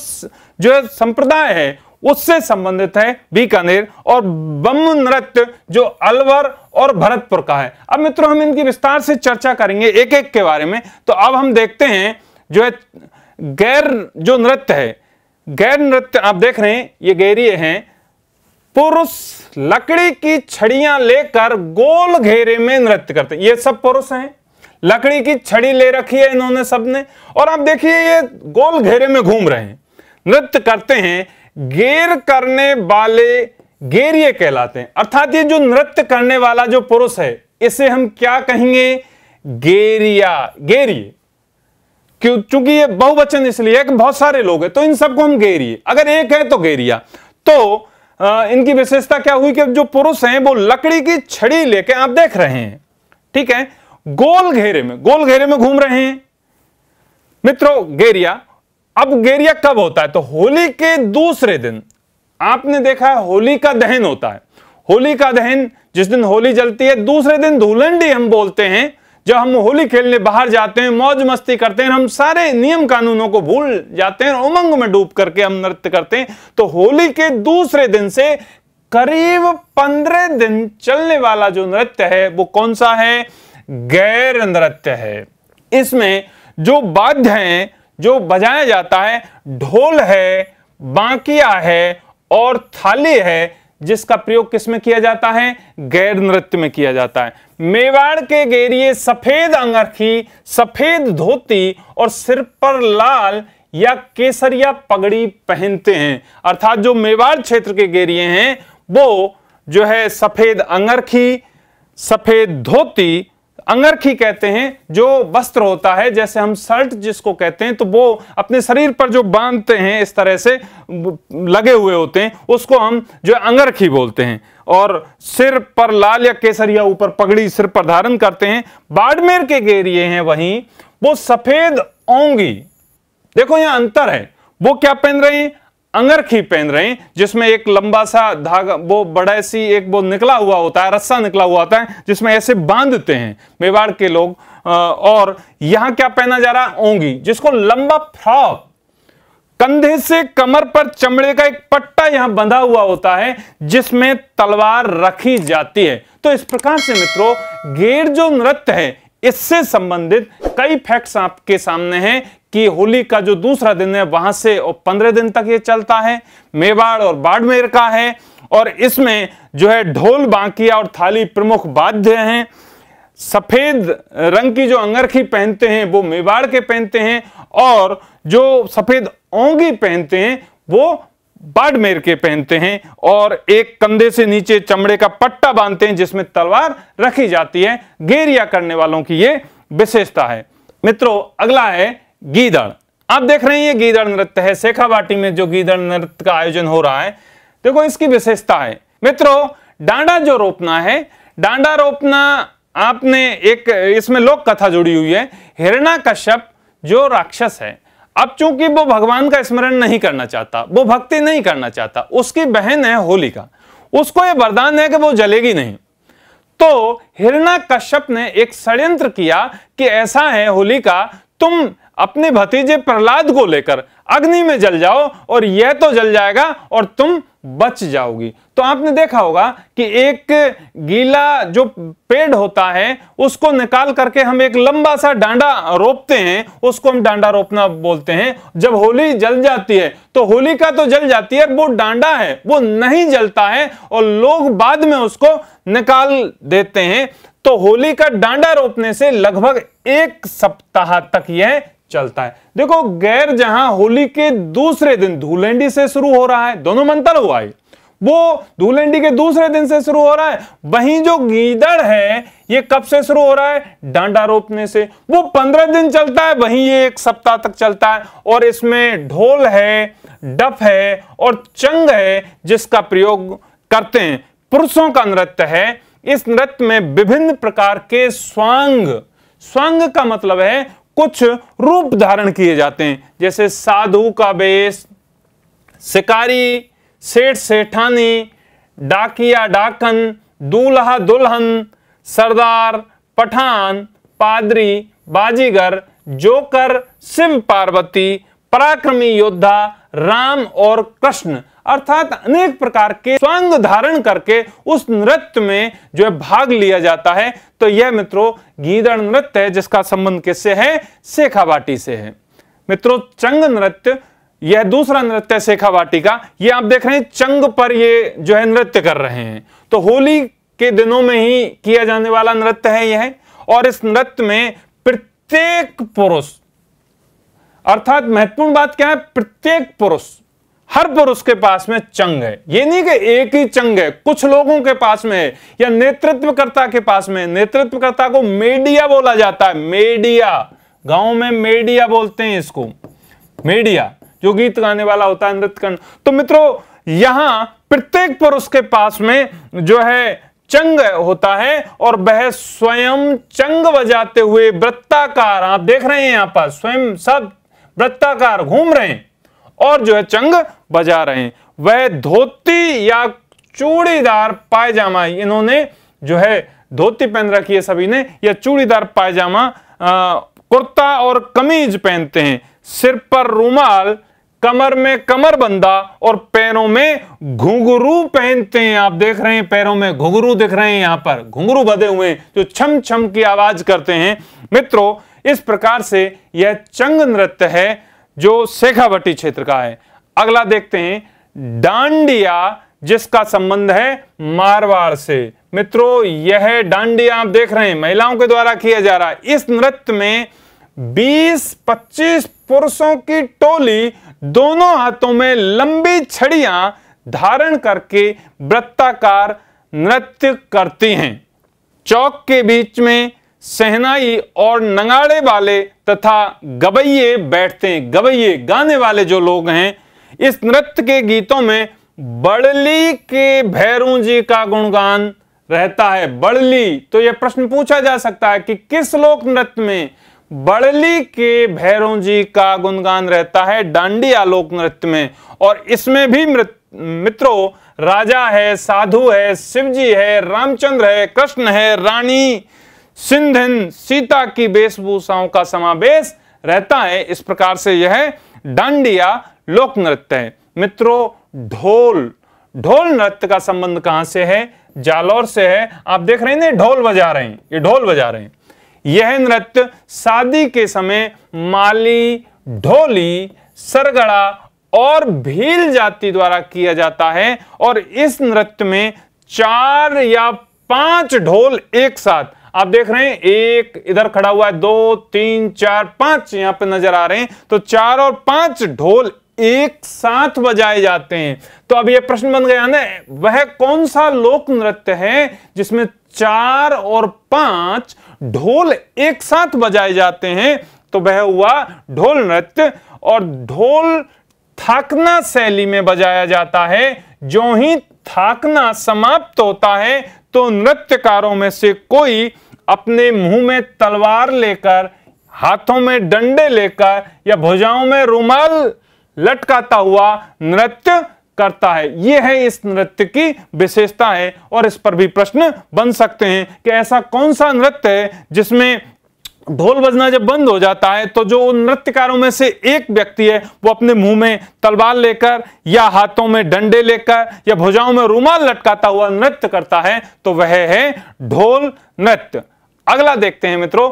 [SPEAKER 1] संप्रदाय है उससे संबंधित है, बीकानेर। और बम नृत्य जो अलवर और भरतपुर का है। अब मित्रों हम इनकी विस्तार से चर्चा करेंगे एक एक के बारे में। तो अब हम देखते हैं जो है गैर जो नृत्य है, गैर नृत्य आप देख रहे हैं ये गैरिये हैं। पुरुष लकड़ी की छड़ियां लेकर गोल घेरे में नृत्य करते हैं। ये सब पुरुष हैं, लकड़ी की छड़ी ले रखी है इन्होंने सबने, और आप देखिए ये गोल घेरे में घूम रहे हैं, नृत्य करते हैं। गेर करने वाले गेरिये कहलाते हैं। अर्थात ये जो नृत्य करने वाला जो पुरुष है इसे हम क्या कहेंगे? गेरिया, गेरिये। क्यों? चूंकि ये बहुवचन इसलिए है कि बहुत सारे लोग हैं, तो इन सबको हम गेरिये, अगर एक है तो गेरिया। तो इनकी विशेषता क्या हुई कि जो पुरुष हैं वो लकड़ी की छड़ी लेके आप देख रहे हैं, ठीक है, गोल घेरे में घूम रहे हैं मित्रों, गेरिया। अब गेरिया कब होता है? तो होली के दूसरे दिन। आपने देखा है होली का दहन होता है। होली का दहन जिस दिन होली जलती है, दूसरे दिन धुलंडी हम बोलते हैं। जब हम होली खेलने बाहर जाते हैं, मौज मस्ती करते हैं, हम सारे नियम कानूनों को भूल जाते हैं, उमंग में डूब करके हम नृत्य करते हैं। तो होली के दूसरे दिन से करीब 15 दिन चलने वाला जो नृत्य है वो कौन सा है? गैर नृत्य है। इसमें जो वाद्य हैं जो बजाया जाता है, ढोल है, बांकिया है और थाली है, जिसका प्रयोग किसमें किया जाता है? गैर नृत्य में किया जाता है। मेवाड़ के गेरिए सफेद अंगरखी, सफेद धोती और सिर पर लाल या केसरिया पगड़ी पहनते हैं। अर्थात जो मेवाड़ क्षेत्र के गेरिए हैं वो जो है सफेद अंगरखी, सफेद धोती, अंगरखी कहते हैं जो वस्त्र होता है, जैसे हम शर्ट जिसको कहते हैं, तो वो अपने शरीर पर जो बांधते हैं इस तरह से लगे हुए होते हैं, उसको हम जो अंगरखी बोलते हैं। और सिर पर लाल या केसरिया ऊपर पगड़ी सिर पर धारण करते हैं। बाड़मेर के गेरिए हैं वहीं, वो सफेद ओंगी, देखो यहां अंतर है, वो क्या पहन रहे हैं? अंगरखी पहन रहे हैं, जिसमें एक लंबा सा धागा, वो बड़ा सी एक वो निकला हुआ होता है, रस्सा निकला हुआ होता है, जिसमें ऐसे बांधते हैं मेवाड़ के लोग। और यहां क्या पहना जा रहा है? ओंगी, जिसको लंबा फ्रॉक, कंधे से कमर पर चमड़े का एक पट्टा यहां बंधा हुआ होता है, जिसमें तलवार रखी जाती है। तो इस प्रकार से मित्रों, गेर जो नृत्य है इससे संबंधित कई फैक्ट्स आपके सामने हैं कि होली का जो दूसरा दिन है वहां से 15 दिन तक ये चलता है, मेवाड़ और बाड़मेर का है। और इसमें जो है ढोल, बांकिया और थाली प्रमुख वाद्य हैं। सफेद रंग की जो अंगरखी पहनते हैं वो मेवाड़ के पहनते हैं, और जो सफेद ओंगी पहनते हैं वो बाड़मेर के पहनते हैं। और एक कंधे से नीचे चमड़े का पट्टा बांधते हैं, जिसमें तलवार रखी जाती है। गेरिया करने वालों की ये विशेषता है। मित्रों, अगला है गीदड़। आप देख रहे हैं ये गीदड़ नृत्य है, शेखावाटी में जो गीदड़ नृत्य का आयोजन हो रहा है। देखो इसकी विशेषता है मित्रों, डांडा जो रोपना है, डांडा रोपना आपने एक इसमें लोक कथा जुड़ी हुई है। हिरण्याकश्यप जो राक्षस है, अब चूंकि वो भगवान का स्मरण नहीं करना चाहता, वो भक्ति नहीं करना चाहता, उसकी बहन है होलिका, उसको ये वरदान है कि वो जलेगी नहीं। तो हिरण्याकश्यप ने एक षड्यंत्र किया कि ऐसा है होलिका, तुम अपने भतीजे प्रहलाद को लेकर अग्नि में जल जाओ और यह तो जल जाएगा और तुम बच जाओगी। तो आपने देखा होगा कि एक गीला जो पेड़ होता है उसको निकाल करके हम एक लंबा सा डांडा रोपते हैं, उसको हम डांडा रोपना बोलते हैं। जब होली जल जाती है तो होलिका तो जल जाती है, वो डांडा है वो नहीं जलता है और लोग बाद में उसको निकाल देते हैं। तो होली का डांडा रोपने से लगभग 1 सप्ताह तक यह चलता है। देखो, गैर जहां होली के दूसरे दिन धूलेंडी से शुरू हो रहा है, दोनों में अंतर हुआ है, वो धूलेंडी के दूसरे दिन से शुरू हो रहा है। वहीं जो गीदड़ है ये कब से शुरू हो रहा है? डांडा रोपने से। वो 15 दिन चलता है, वहीं ये 1 सप्ताह तक चलता है। और इसमें ढोल है, डफ है और चंग है, जिसका प्रयोग करते हैं। पुरुषों का नृत्य है। इस नृत्य में विभिन्न प्रकार के स्वांग, स्वांग का मतलब है कुछ रूप धारण किए जाते हैं, जैसे साधु का वेश, शिकारी, सेठ सेठानी, डाकिया डाकन, दूल्हा दुल्हन, सरदार, पठान, पादरी, बाजीगर, जोकर, शिव पार्वती, पराक्रमी योद्धा, राम और कृष्ण, अर्थात अनेक प्रकार के स्वांग धारण करके उस नृत्य में जो है भाग लिया जाता है। तो यह मित्रों गीदड़ नृत्य है, जिसका संबंध किससे है? शेखावाटी से है। मित्रों, चंग नृत्य यह दूसरा नृत्य है शेखावाटी का। ये आप देख रहे हैं चंग पर ये जो है नृत्य कर रहे हैं। तो होली के दिनों में ही किया जाने वाला नृत्य है यह। और इस नृत्य में प्रत्येक पुरुष, अर्थात महत्वपूर्ण बात क्या है, प्रत्येक पुरुष, हर पुरुष के पास में चंग है। ये नहीं कि एक ही चंग है, कुछ लोगों के पास में है या नेतृत्वकर्ता के पास में। नेतृत्वकर्ता को मेडिया बोला जाता है। मेडिया, गांव में मेडिया बोलते हैं इसको, मेडिया, जो गीत गाने वाला होता है, नृत्य करना। तो मित्रों, यहां प्रत्येक पुरुष के पास में जो है चंग होता है और वह स्वयं चंग बजाते हुए वृत्ताकार, आप देख रहे हैं यहां पर स्वयं सब वृत्ताकार घूम रहे हैं और जो है चंग बजा रहे हैं। वह धोती या चूड़ीदार पायजामा, इन्होंने जो है धोती पहन रखी है सभी ने, या चूड़ीदार पायजामा, कुर्ता और कमीज पहनते हैं। सिर पर रुमाल, कमर में कमरबंदा और पैरों में घुंघरू पहनते हैं। आप देख रहे हैं पैरों में घुंघरू दिख रहे हैं, यहां पर घुंघरू बंधे हुए हैं जो छम छम की आवाज करते हैं। मित्रों, इस प्रकार से यह चंग नृत्य है जो शेखावाटी क्षेत्र का है। अगला देखते हैं डांडिया, जिसका संबंध है मारवाड़ से। मित्रों, यह डांडिया आप देख रहे हैं महिलाओं के द्वारा किया जा रहा है। इस नृत्य में 20-25 पुरुषों की टोली दोनों हाथों में लंबी छड़ियां धारण करके वृत्ताकार नृत्य करती हैं। चौक के बीच में शहनाई और नगाड़े वाले तथा गवैये बैठते हैं। गवैये गाने वाले जो लोग हैं, इस नृत्य के गीतों में बड़ली के भैरू जी का गुणगान रहता है। बड़ली, तो यह प्रश्न पूछा जा सकता है कि किस लोक नृत्य में बड़ली के भैरू जी का गुणगान रहता है? डांडिया लोक नृत्य में। और इसमें भी मित्रों राजा है, साधु है, शिवजी है, रामचंद्र है, कृष्ण है, रानी सिंधन, सीता की वेशभूषाओं का समावेश रहता है। इस प्रकार से यह डांडिया लोक नृत्य है। मित्रों, ढोल नृत्य का संबंध कहां से है? जालौर से है। आप देख रहे हैं ढोल बजा रहे हैं, ये ढोल बजा रहे हैं। यह नृत्य शादी के समय माली, ढोली, सरगड़ा और भील जाति द्वारा किया जाता है। और इस नृत्य में 4 या 5 ढोल एक साथ, आप देख रहे हैं एक इधर खड़ा हुआ है, 2, 3, 4, 5 यहां पे नजर आ रहे हैं, तो 4 और 5 ढोल एक साथ बजाए जाते हैं। तो अब यह प्रश्न बन गया ना, वह कौन सा लोक नृत्य है जिसमें 4 और 5 ढोल एक साथ बजाए जाते हैं? तो वह हुआ ढोल नृत्य। और ढोल थाकना शैली में बजाया जाता है। जो ही थाकना समाप्त होता है तो नृत्यकारों में से कोई अपने मुंह में तलवार लेकर, हाथों में डंडे लेकर या भुजाओं में रुमाल लटकाता हुआ नृत्य करता है। यह है इस नृत्य की विशेषता है। और इस पर भी प्रश्न बन सकते हैं कि ऐसा कौन सा नृत्य है जिसमें ढोल बजना जब बंद हो जाता है तो जो नृत्यकारों में से एक व्यक्ति है वो अपने मुंह में तलवार लेकर या हाथों में डंडे लेकर या भुजाओं में रुमाल लटकाता हुआ नृत्य करता है, तो वह है ढोल नृत्य। अगला देखते हैं मित्रों,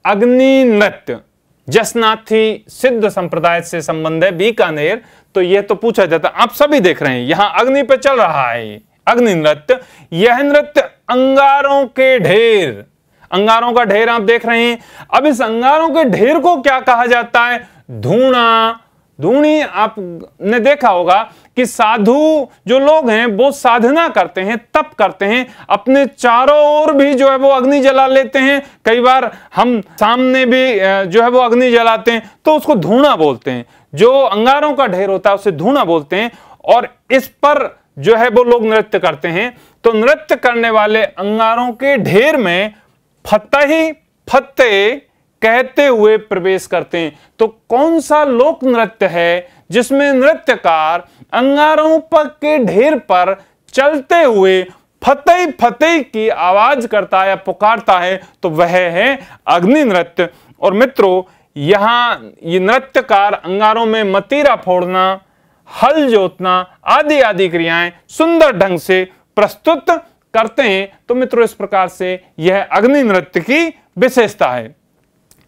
[SPEAKER 1] अग्नि नृत्य। जसनाथी सिद्ध संप्रदाय से संबंध है, बीकानेर। तो यह तो पूछा जाता, आप सभी देख रहे हैं यहां अग्नि पे चल रहा है अग्नि नृत्य। यह नृत्य अंगारों के ढेर, अंगारों का ढेर आप देख रहे हैं। अब इस अंगारों के ढेर को क्या कहा जाता है? धूणा, धूणी। आपने देखा होगा कि साधु जो लोग हैं वो साधना करते हैं, तप करते हैं, अपने चारों ओर भी जो है वो अग्नि जला लेते हैं। कई बार हम सामने भी जो है वो अग्नि जलाते हैं, तो उसको धूणा बोलते हैं। जो अंगारों का ढेर होता है उसे धूणा बोलते हैं। और इस पर जो है वो लोग नृत्य करते हैं। तो नृत्य करने वाले अंगारों के ढेर में फतही फतेह कहते हुए प्रवेश करते हैं। तो कौन सा लोक नृत्य है जिसमें नृत्यकार अंगारों पर के ढेर पर चलते हुए फतेह फतेह की आवाज करता है, पुकारता है? तो वह है अग्नि नृत्य। और मित्रों, यहां ये नृत्यकार अंगारों में मतीरा फोड़ना, हल जोतना आदि आदि क्रियाएं सुंदर ढंग से प्रस्तुत करते हैं। तो मित्रों, इस प्रकार से यह अग्नि नृत्य की विशेषता है।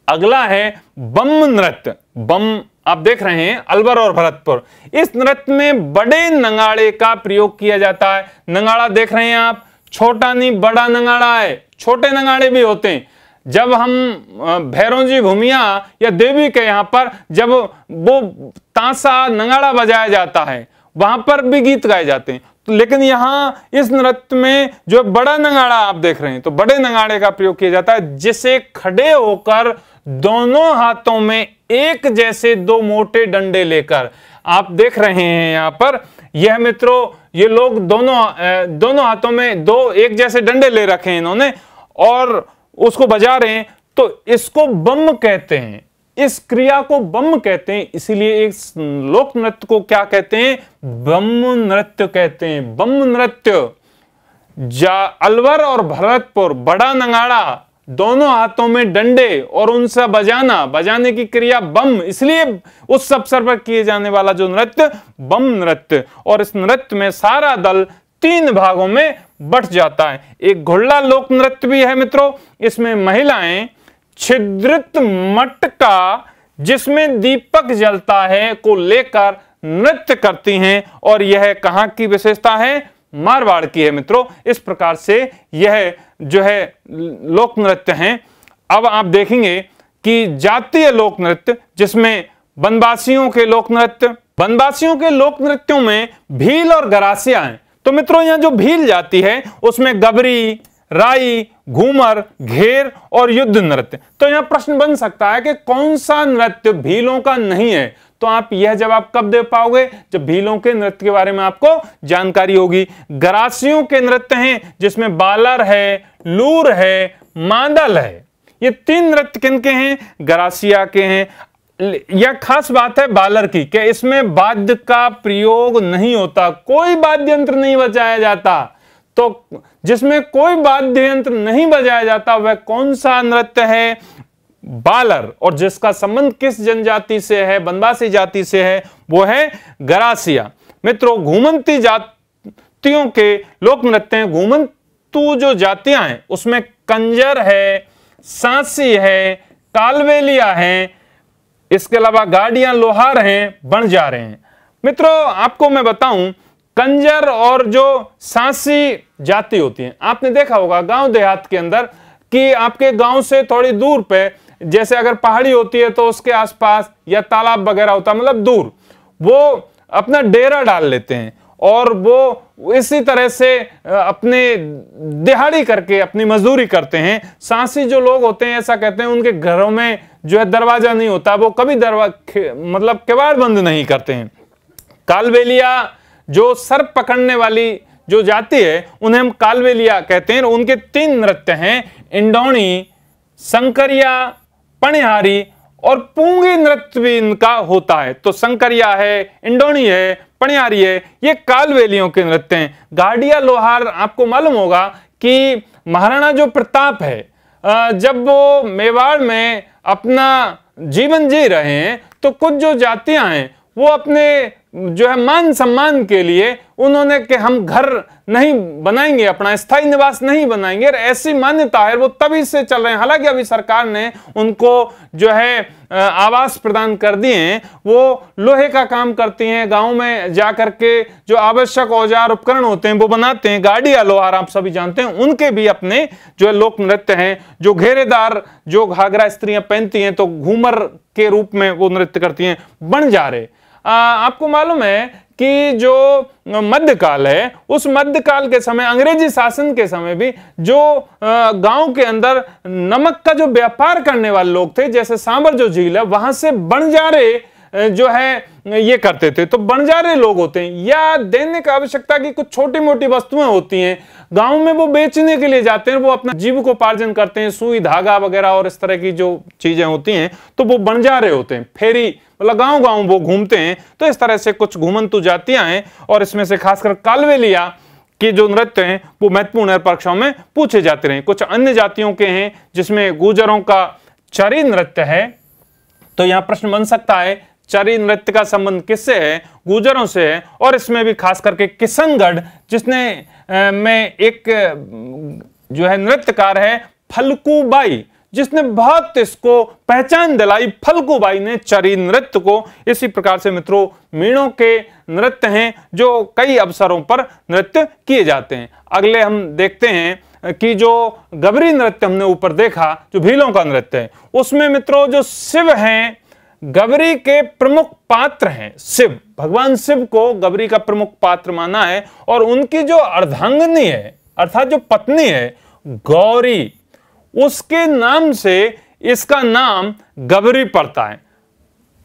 [SPEAKER 1] अगला है बम नृत्य। बम आप देख रहे हैं अलवर और भरतपुर। इस नृत्य में बड़े नगाड़े का प्रयोग किया जाता है। नगाड़ा देख रहे हैं आप, छोटा नहीं बड़ा नगाड़ा है, छोटे नगाड़े भी होते हैं। जब हम भैरव जी भूमिया या देवी के यहाँ पर जब वो ताशा नगाड़ा बजाया जाता है, वहां पर भी गीत गाए जाते हैं। तो लेकिन यहाँ इस नृत्य में जो बड़ा नगाड़ा आप देख रहे हैं, तो बड़े नगाड़े का प्रयोग किया जाता है, जिसे खड़े होकर दोनों हाथों में एक जैसे 2 मोटे डंडे लेकर आप देख रहे हैं यहाँ पर। यह मित्रों, ये लोग दोनों हाथों में 2 एक जैसे डंडे ले रखे हैं इन्होंने और उसको बजा रहे हैं। तो इसको बम कहते हैं, इस क्रिया को बम कहते हैं। इसीलिए इस लोक नृत्य को क्या कहते हैं? बम नृत्य कहते हैं। बम नृत्य। अलवर और भरतपुर, बड़ा नगाड़ा, दोनों हाथों में डंडे और उनसे बजाने की क्रिया बम, इसलिए उस अवसर पर किए जाने वाला जो नृत्य बम नृत्य। और इस नृत्य में सारा दल 3 भागों में बट जाता है। एक घुड़ला लोक नृत्य भी है मित्रों। इसमें महिलाएं छिद्रित मटका जिसमें दीपक जलता है को लेकर नृत्य करती हैं और यह कहां की विशेषता है? मारवाड़ की है मित्रों। इस प्रकार से यह जो है लोक नृत्य हैं। अब आप देखेंगे कि जातीय लोक नृत्य, जिसमें बनवासियों के लोक नृत्य, बनवासियों के लोक नृत्यों में भील और गरासिया हैं। तो मित्रों यहां जो भील जाती है उसमें गबरी, राई, घूमर, घेर और युद्ध नृत्य। तो यहां प्रश्न बन सकता है कि कौन सा नृत्य भीलों का नहीं है? तो आप यह जवाब कब दे पाओगे? जब भीलों के नृत्य के बारे में आपको जानकारी होगी। गरासियों के नृत्य हैं जिसमें बालर है, लूर है, मादल है। ये तीन नृत्य किनके हैं? गरासिया के हैं। यह खास बात है बालर की कि इसमें वाद्य का प्रयोग नहीं होता, कोई वाद्य यंत्र नहीं बजाया जाता। तो जिसमें कोई वाद्य यंत्र नहीं बजाया जाता वह कौन सा नृत्य है? बालर। और जिसका संबंध किस जनजाति से है? बनवासी जाति से है, वो है गरासिया। मित्रों घूमंती जातियों के लोक नृत्य हैं। घूमंतु जो जातियां हैं उसमें कंजर है, सांसी है, कालवेलिया है, इसके अलावा गाड़ियां, लोहार हैं, बंजारे हैं। मित्रों आपको मैं बताऊं, कंजर और जो सांसी जाति होती है, आपने देखा होगा गांव देहात के अंदर कि आपके गांव से थोड़ी दूर पे, जैसे अगर पहाड़ी होती है तो उसके आसपास या तालाब वगैरह होता है, मतलब दूर, वो अपना डेरा डाल लेते हैं और वो इसी तरह से अपने दिहाड़ी करके अपनी मजदूरी करते हैं। सांसी जो लोग होते हैं ऐसा कहते हैं उनके घरों में जो है दरवाजा नहीं होता, वो कभी मतलब किवाड़ बंद नहीं करते हैं। कालवेलिया जो सर्प पकड़ने वाली जो जाति है उन्हें हम कालवेलिया कहते हैं। उनके तीन नृत्य हैं, इंडौणी, संकरिया, पणिहारी और पूंगी नृत्य भी इनका होता है। तो संकरिया है, इंडौणी है, पणिहारी है, ये कालवेलियों के नृत्य हैं। गाड़िया, लोहार, आपको मालूम होगा कि महाराणा जो प्रताप है जब वो मेवाड़ में अपना जीवन जी रहे हैं तो कुछ जो जातियां हैं वो अपने जो है मान सम्मान के लिए उन्होंने कि हम घर नहीं बनाएंगे, अपना स्थायी निवास नहीं बनाएंगे, और ऐसी मान्यता है वो तभी से चल रहे हैं। हालांकि अभी सरकार ने उनको जो है आवास प्रदान कर दिए हैं, वो लोहे का काम करती हैं, गांव में जाकर के जो आवश्यक औजार उपकरण होते हैं वो बनाते हैं। गाड़िया, लोहार आप सभी जानते हैं, उनके भी अपने जो है लोक नृत्य हैं। जो घेरेदार जो घाघरा स्त्रियां पहनती हैं तो घूमर के रूप में वो नृत्य करती हैं। बंजारे, आपको मालूम है कि जो मध्यकाल है उस मध्यकाल के समय, अंग्रेजी शासन के समय भी जो गांव के अंदर नमक का जो व्यापार करने वाले लोग थे, जैसे सांबर जो झील है वहां से बंजारे जो है ये करते थे। तो बंजारे लोग होते हैं या दैनिक आवश्यकता की कुछ छोटी मोटी वस्तुएं होती हैं गांव में, वो बेचने के लिए जाते हैं, वो अपना जीविकोपार्जन करते हैं, सुई धागा वगैरह और इस तरह की जो चीजें होती हैं, तो वो बंजारे होते हैं। फेरी मतलब गांव गांव वो घूमते हैं। तो इस तरह से कुछ घूमंतु जातियां हैं और इसमें से खासकर कालवेलिया के जो नृत्य हैं वो महत्वपूर्ण परीक्षाओं में पूछे जाते रहे। कुछ अन्य जातियों के हैं जिसमें गुर्जरों का चरी नृत्य है। तो यहां प्रश्न बन सकता है चरी नृत्य का संबंध किससे है? गुर्जरों से है। और इसमें भी खास करके किशनगढ़ जिसने में एक जो है नृत्यकार है फल्गुबाई, जिसने बहुत इसको पहचान दिलाई। फल्गुबाई ने चरी नृत्य को। इसी प्रकार से मित्रों मीणों के नृत्य हैं जो कई अवसरों पर नृत्य किए जाते हैं। अगले हम देखते हैं कि जो गबरी नृत्य हमने ऊपर देखा जो भीलों का नृत्य है, उसमें मित्रों जो शिव हैं गबरी के प्रमुख पात्र हैं। शिव, भगवान शिव को गबरी का प्रमुख पात्र माना है और उनकी जो अर्धांगिनी है अर्थात जो पत्नी है गौरी, उसके नाम से इसका नाम गबरी पड़ता है।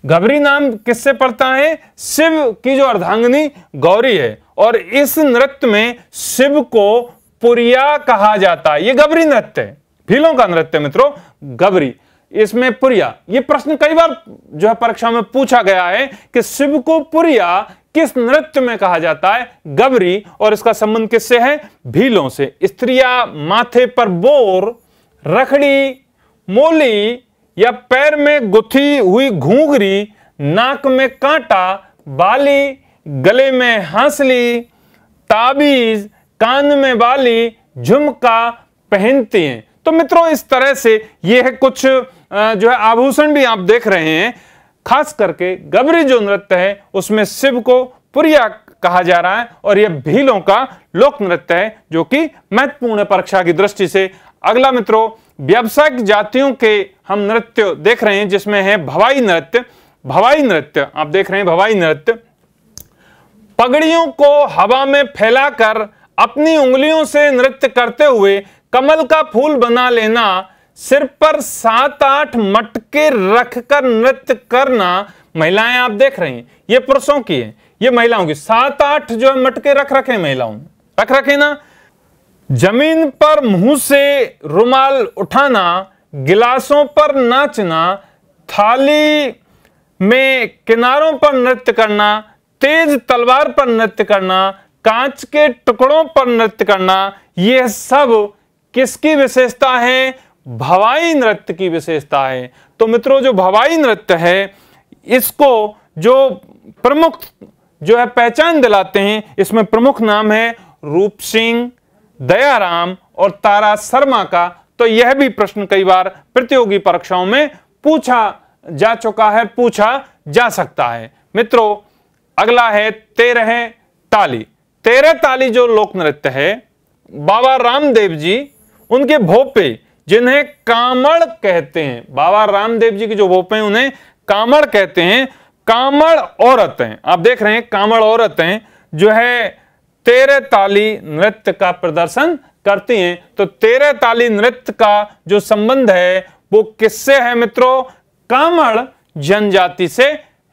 [SPEAKER 1] गबरी नाम किससे पड़ता है? शिव की जो अर्धांगिनी गौरी है। और इस नृत्य में शिव को पुरिया कहा जाता है। ये गबरी नृत्य है, भीलों का नृत्य मित्रों गबरी, इसमें पुरिया। ये प्रश्न कई बार जो है परीक्षा में पूछा गया है कि शिव को पुरिया किस नृत्य में कहा जाता है? गबरी। और इसका संबंध किससे है? भीलों से। स्त्रियां माथे पर बोर, रखड़ी, मोली या पैर में गुथी हुई घूंघरी, नाक में कांटा, बाली, गले में हांसली, ताबीज, कान में बाली, झुमका पहनती हैं। तो मित्रों इस तरह से ये है कुछ जो है आभूषण भी आप देख रहे हैं। खास करके गबरी जो नृत्य है उसमें शिव को पुरिया कहा जा रहा है और यह भीलों का लोक नृत्य है जो कि महत्वपूर्ण परीक्षा की दृष्टि से। अगला मित्रों, व्यावसायिक जातियों के हम नृत्य देख रहे हैं जिसमें है भवाई नृत्य। भवाई नृत्य आप देख रहे हैं, भवाई नृत्य पगड़ियों को हवा में फैलाकर अपनी उंगलियों से नृत्य करते हुए कमल का फूल बना लेना, सिर पर 7-8 मटके रखकर नृत्य करना। महिलाएं आप देख रहे हैं, ये पुरुषों की है, ये महिलाओं की। 7-8 जो मटके रख रखे महिलाओं ने, रख रखे ना। जमीन पर मुंह से रुमाल उठाना, गिलासों पर नाचना, थाली में किनारों पर नृत्य करना, तेज तलवार पर नृत्य करना, कांच के टुकड़ों पर नृत्य करना, यह सब किसकी विशेषता है? भवाई नृत्य की विशेषता है। तो मित्रों, जो भवाई नृत्य है इसको जो प्रमुख जो है पहचान दिलाते हैं, इसमें प्रमुख नाम है रूप सिंह, दयाराम और तारा शर्मा का। तो यह भी प्रश्न कई बार प्रतियोगी परीक्षाओं में पूछा जा चुका है, पूछा जा सकता है। मित्रों, अगला है 13 ताली। 13 ताली जो लोक नृत्य है, बाबा रामदेव जी उनके भोपे जिन्हें कामड़ कहते हैं, बाबा रामदेव जी की जो भोपे हैं उन्हें कामड़ कहते हैं। कामड़ औरतें आप देख रहे हैं, कामड़ औरतें जो है 13 ताली नृत्य का प्रदर्शन करती हैं। तो 13 ताली नृत्य का जो संबंध है वो किससे है मित्रों? कामड़ जनजाति से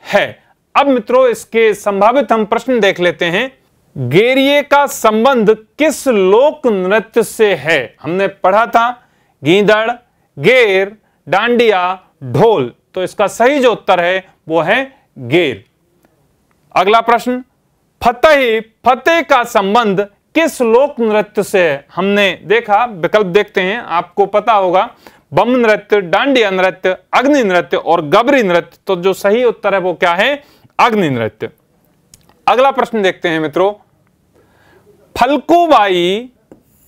[SPEAKER 1] है। अब मित्रों, इसके संभावित हम प्रश्न देख लेते हैं। गेरिये का संबंध किस लोक नृत्य से है? हमने पढ़ा था गीदड़, गेर, डांडिया, ढोल। तो इसका सही जो उत्तर है वो है गेर। अगला प्रश्न, फतेह का संबंध किस लोक नृत्य से है? हमने देखा, विकल्प देखते हैं, आपको पता होगा बम नृत्य, डांडिया नृत्य, अग्नि नृत्य और गबरी नृत्य। तो जो सही उत्तर है वो क्या है? अग्नि नृत्य। अगला प्रश्न देखते हैं मित्रों, फल्गुबाई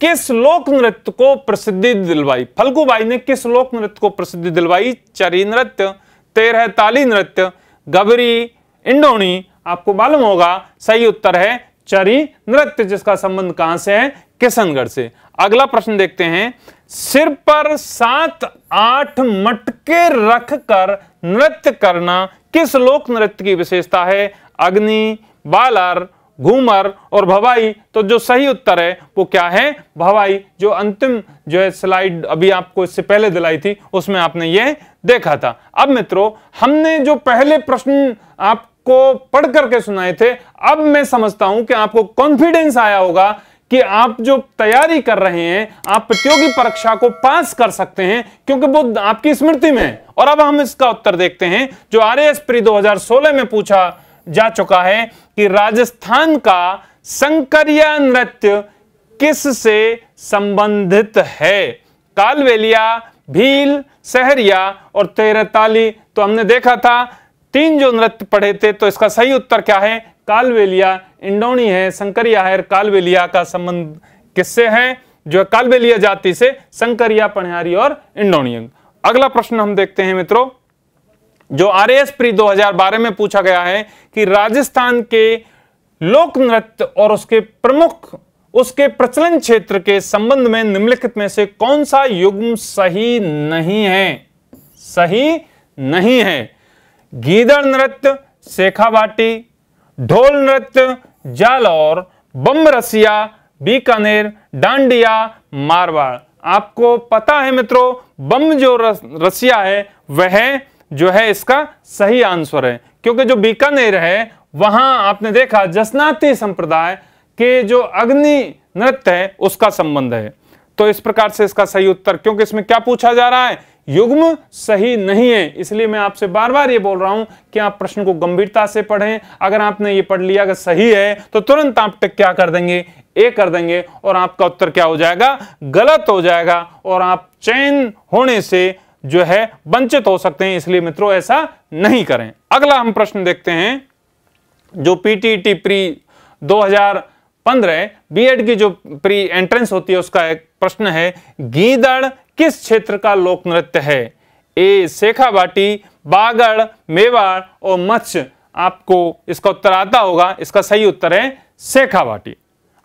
[SPEAKER 1] किस लोक नृत्य को प्रसिद्धि दिलवाई? फल्गुबाई ने किस लोक नृत्य को प्रसिद्धि दिलवाई? चरी नृत्य, 13 ताली नृत्य, गबरी, इंडोनी। आपको मालूम होगा सही उत्तर है चरी नृत्य, जिसका संबंध कहां से है? किशनगढ़ से। अगला प्रश्न देखते हैं, सिर पर 7-8 मटके रखकर नृत्य करना किस लोक नृत्य की विशेषता है? अग्नि, बालर, घूमर और भवाई। तो जो सही उत्तर है वो क्या है? भवाई। जो अंतिम जो है स्लाइड अभी आपको इससे पहले दिलाई थी उसमें आपने ये देखा था। अब मित्रों, हमने जो पहले प्रश्न आपको पढ़ करके सुनाए थे, अब मैं समझता हूं कि आपको कॉन्फिडेंस आया होगा कि आप जो तैयारी कर रहे हैं आप प्रतियोगी परीक्षा को पास कर सकते हैं, क्योंकि वो आपकी स्मृति में है। और अब हम इसका उत्तर देखते हैं जो RAS प्री 2016 में पूछा जा चुका है कि राजस्थान का संकरिया नृत्य किस से संबंधित है? कालबेलिया, भील, सहरिया और 13 ताली। तो हमने देखा था 3 जो नृत्य पढ़े थे, तो इसका सही उत्तर क्या है? कालबेलिया, इंडोनी है, संकरिया है। कालबेलिया का संबंध किससे है? जो कालबेलिया जाति से, संकरिया, पनिहारी और इंडोनी। अगला प्रश्न हम देखते हैं मित्रों, जो RAS प्री 2012 में पूछा गया है कि राजस्थान के लोक नृत्य और उसके प्रमुख उसके प्रचलन क्षेत्र के संबंध में निम्नलिखित में से कौन सा युग्म सही नहीं है? सही नहीं है। गीदड़ नृत्य शेखावाटी, ढोल नृत्य जालौर, बम रसिया बीकानेर, डांडिया मारवाड़। आपको पता है मित्रों, बम जो रसिया है वह जो है इसका सही आंसर है, क्योंकि जो बीकानेर है वहां आपने देखा जसनाती संप्रदाय के जो अग्नि नृत्य है उसका संबंध है। तो इस प्रकार से इसका सही उत्तर, क्योंकि इसमें क्या पूछा जा रहा है? युग्म सही नहीं है। इसलिए मैं आपसे बार बार ये बोल रहा हूं कि आप प्रश्न को गंभीरता से पढ़ें। अगर आपने ये पढ़ लिया अगर सही है तो तुरंत आप टिक क्या कर देंगे? ए कर देंगे, और आपका उत्तर क्या हो जाएगा? गलत हो जाएगा, और आप चयन होने से जो है वंचित हो सकते हैं। इसलिए मित्रों ऐसा नहीं करें। अगला हम प्रश्न देखते हैं, जो PTET प्री 2015 B.Ed की जो प्री एंट्रेंस होती है उसका एक प्रश्न है, गीदड़ किस क्षेत्र का लोक नृत्य है? ए शेखावाटी, बागड़, मेवाड़ और मत्स्य आपको इसका उत्तर आता होगा। इसका सही उत्तर है शेखावाटी।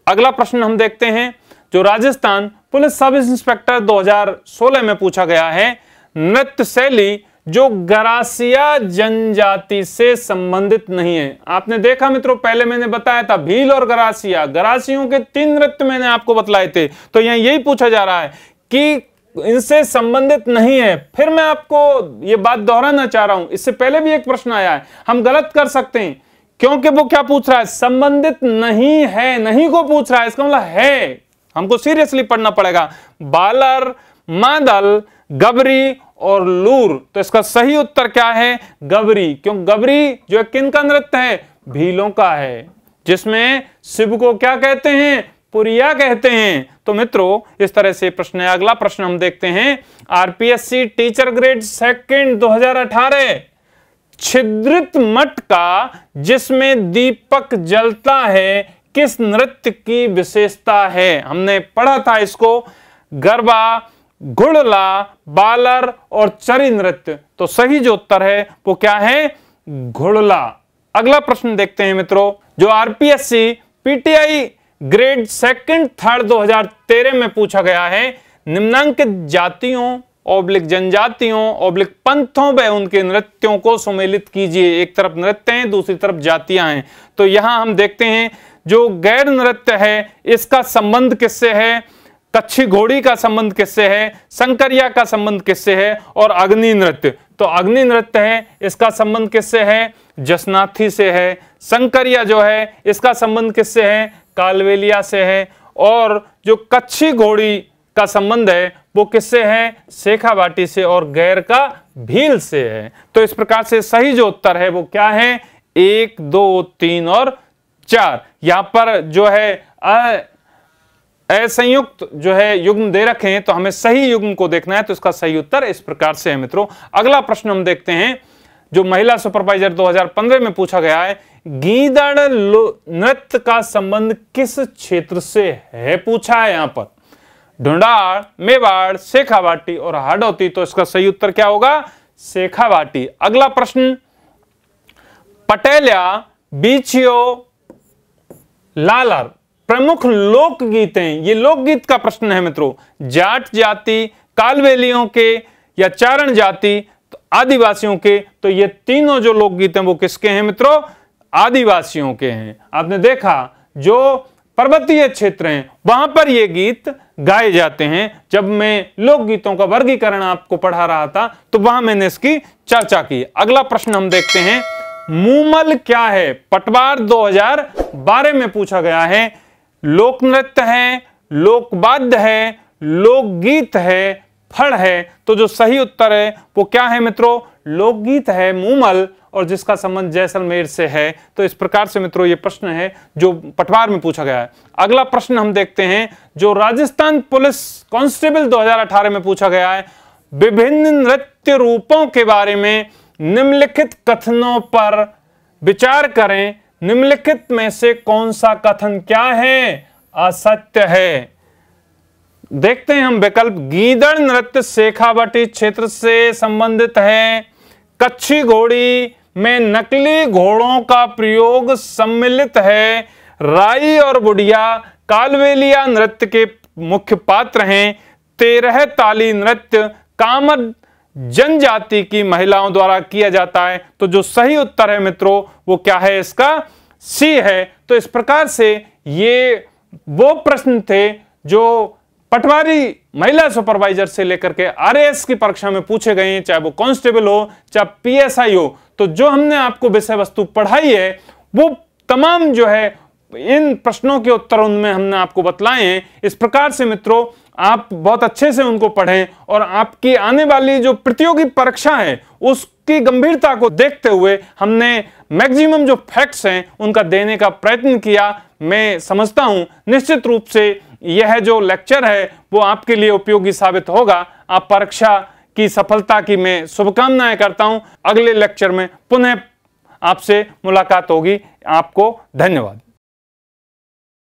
[SPEAKER 1] अगला प्रश्न हम देखते हैं जो राजस्थान पुलिस सब इंस्पेक्टर 2016 में पूछा गया है। नृत्य शैली जो गरासिया जनजाति से संबंधित नहीं है। आपने देखा मित्रों, पहले मैंने बताया था भील और गरासिया, गरासियों के 3 नृत्य मैंने आपको बतलाए थे। तो यहाँ यही पूछा जा रहा है कि इनसे संबंधित नहीं है। फिर मैं आपको ये बात दोहराना चाह रहा हूं, इससे पहले भी एक प्रश्न आया है, हम गलत कर सकते हैं क्योंकि वो क्या पूछ रहा है, संबंधित नहीं है, नहीं को पूछ रहा है, इसका मतलब है। हमको सीरियसली पढ़ना पड़ेगा। बालर, मादल, गबरी और लूर। तो इसका सही उत्तर क्या है, गबरी। क्यों, गबरी जो किनका नृत्य है, भीलों का है, जिसमें शिव को क्या कहते हैं, पुरिया कहते हैं। तो मित्रों इस तरह से प्रश्न है। अगला प्रश्न हम देखते हैं, आरपीएससी टीचर ग्रेड 2 2018 छिद्रित मट का जिसमें दीपक जलता है किस नृत्य की विशेषता है। हमने पढ़ा था इसको, गरबा, घुड़ला, बालर और चरी नृत्य। तो सही जो उत्तर है वो क्या है, घुड़ला। अगला प्रश्न देखते हैं मित्रों, जो आरपीएससी पीटीआई ग्रेड 2 3 2013 में पूछा गया है। निम्नांकित जातियों ओब्लिक जनजातियों ओब्लिक पंथों व उनके नृत्यों को सुमेलित कीजिए। एक तरफ नृत्य हैं, दूसरी तरफ जातियां हैं। तो यहां हम देखते हैं जो गैर नृत्य है इसका संबंध किससे है, कच्छी घोड़ी का संबंध किससे है, शंकरिया का संबंध किससे है, और अग्नि नृत्य। तो अग्नि नृत्य है, इसका संबंध किससे है, जसनाथी से है। शंकरिया जो है इसका संबंध किससे है, कालवेलिया से है। और जो कच्छी घोड़ी का संबंध है वो किससे है, शेखावाटी से, और गैर का भील से है। तो इस प्रकार से सही जो उत्तर है वो क्या है, 1, 2, 3 और 4। यहां पर जो है असंयुक्त जो है युग्म दे रखे हैं, तो हमें सही युग्म को देखना है। तो इसका सही उत्तर इस प्रकार से है मित्रों। अगला प्रश्न हम देखते हैं जो महिला सुपरवाइजर 2015 में पूछा गया है। गीदड़ नृत्य का संबंध किस क्षेत्र से है, पूछा है यहां पर। ढूंढाड़, मेवाड़, शेखावाटी और हाड़ौती। तो इसका सही उत्तर क्या होगा, शेखावाटी। अगला प्रश्न, पटेलिया, बीछियो, लालर प्रमुख लोकगीत हैं। ये लोकगीत का प्रश्न है मित्रों। जाट जाति, कालवेलियों के या चारण जाति, तो आदिवासियों के। तो ये तीनों जो लोकगीत हैं वो किसके हैं मित्रों, आदिवासियों के हैं। आपने देखा जो पर्वतीय क्षेत्र हैं वहां पर ये गीत गाए जाते हैं। जब मैं लोकगीतों का वर्गीकरण आपको पढ़ा रहा था तो वहां मैंने इसकी चर्चा की। अगला प्रश्न हम देखते हैं, मूमल क्या है, पटवार 2012 में पूछा गया है। लोक नृत्य है, लोकवाद्य है, लोकगीत है, फड़ है। तो जो सही उत्तर है वो क्या है मित्रों, लोकगीत है मूमल, और जिसका संबंध जैसलमेर से है। तो इस प्रकार से मित्रों ये प्रश्न है जो पटवार में पूछा गया है। अगला प्रश्न हम देखते हैं जो राजस्थान पुलिस कांस्टेबल 2018 में पूछा गया है। विभिन्न नृत्य रूपों के बारे में निम्नलिखित कथनों पर विचार करें। निम्नलिखित में से कौन सा कथन क्या है, असत्य है। देखते हैं हम विकल्प। गीदड़ नृत्य शेखावाटी क्षेत्र से संबंधित है। कच्छी घोड़ी में नकली घोड़ों का प्रयोग सम्मिलित है। राई और बुढ़िया कालवेलिया नृत्य के मुख्य पात्र हैं। 13 ताली नृत्य कामर जनजाति की महिलाओं द्वारा किया जाता है। तो जो सही उत्तर है मित्रों वो क्या है, इसका सी है। तो इस प्रकार से ये वो प्रश्न थे जो पटवारी महिला सुपरवाइजर से लेकर के आरएएस की परीक्षा में पूछे गए हैं, चाहे वो कांस्टेबल हो चाहे पीएसआई हो। तो जो हमने आपको विषय वस्तु पढ़ाई है वो तमाम जो है इन प्रश्नों के उत्तर उनमें हमने आपको बतलाए हैं। इस प्रकार से मित्रों आप बहुत अच्छे से उनको पढ़ें और आपकी आने वाली जो प्रतियोगी परीक्षा है उसकी गंभीरता को देखते हुए हमने मैक्सिमम जो फैक्ट्स हैं उनका देने का प्रयत्न किया। मैं समझता हूं निश्चित रूप से यह जो लेक्चर है वो आपके लिए उपयोगी साबित होगा। आप परीक्षा की सफलता की मैं शुभकामनाएं करता हूं। अगले लेक्चर में पुनः आपसे मुलाकात होगी। आपको धन्यवाद।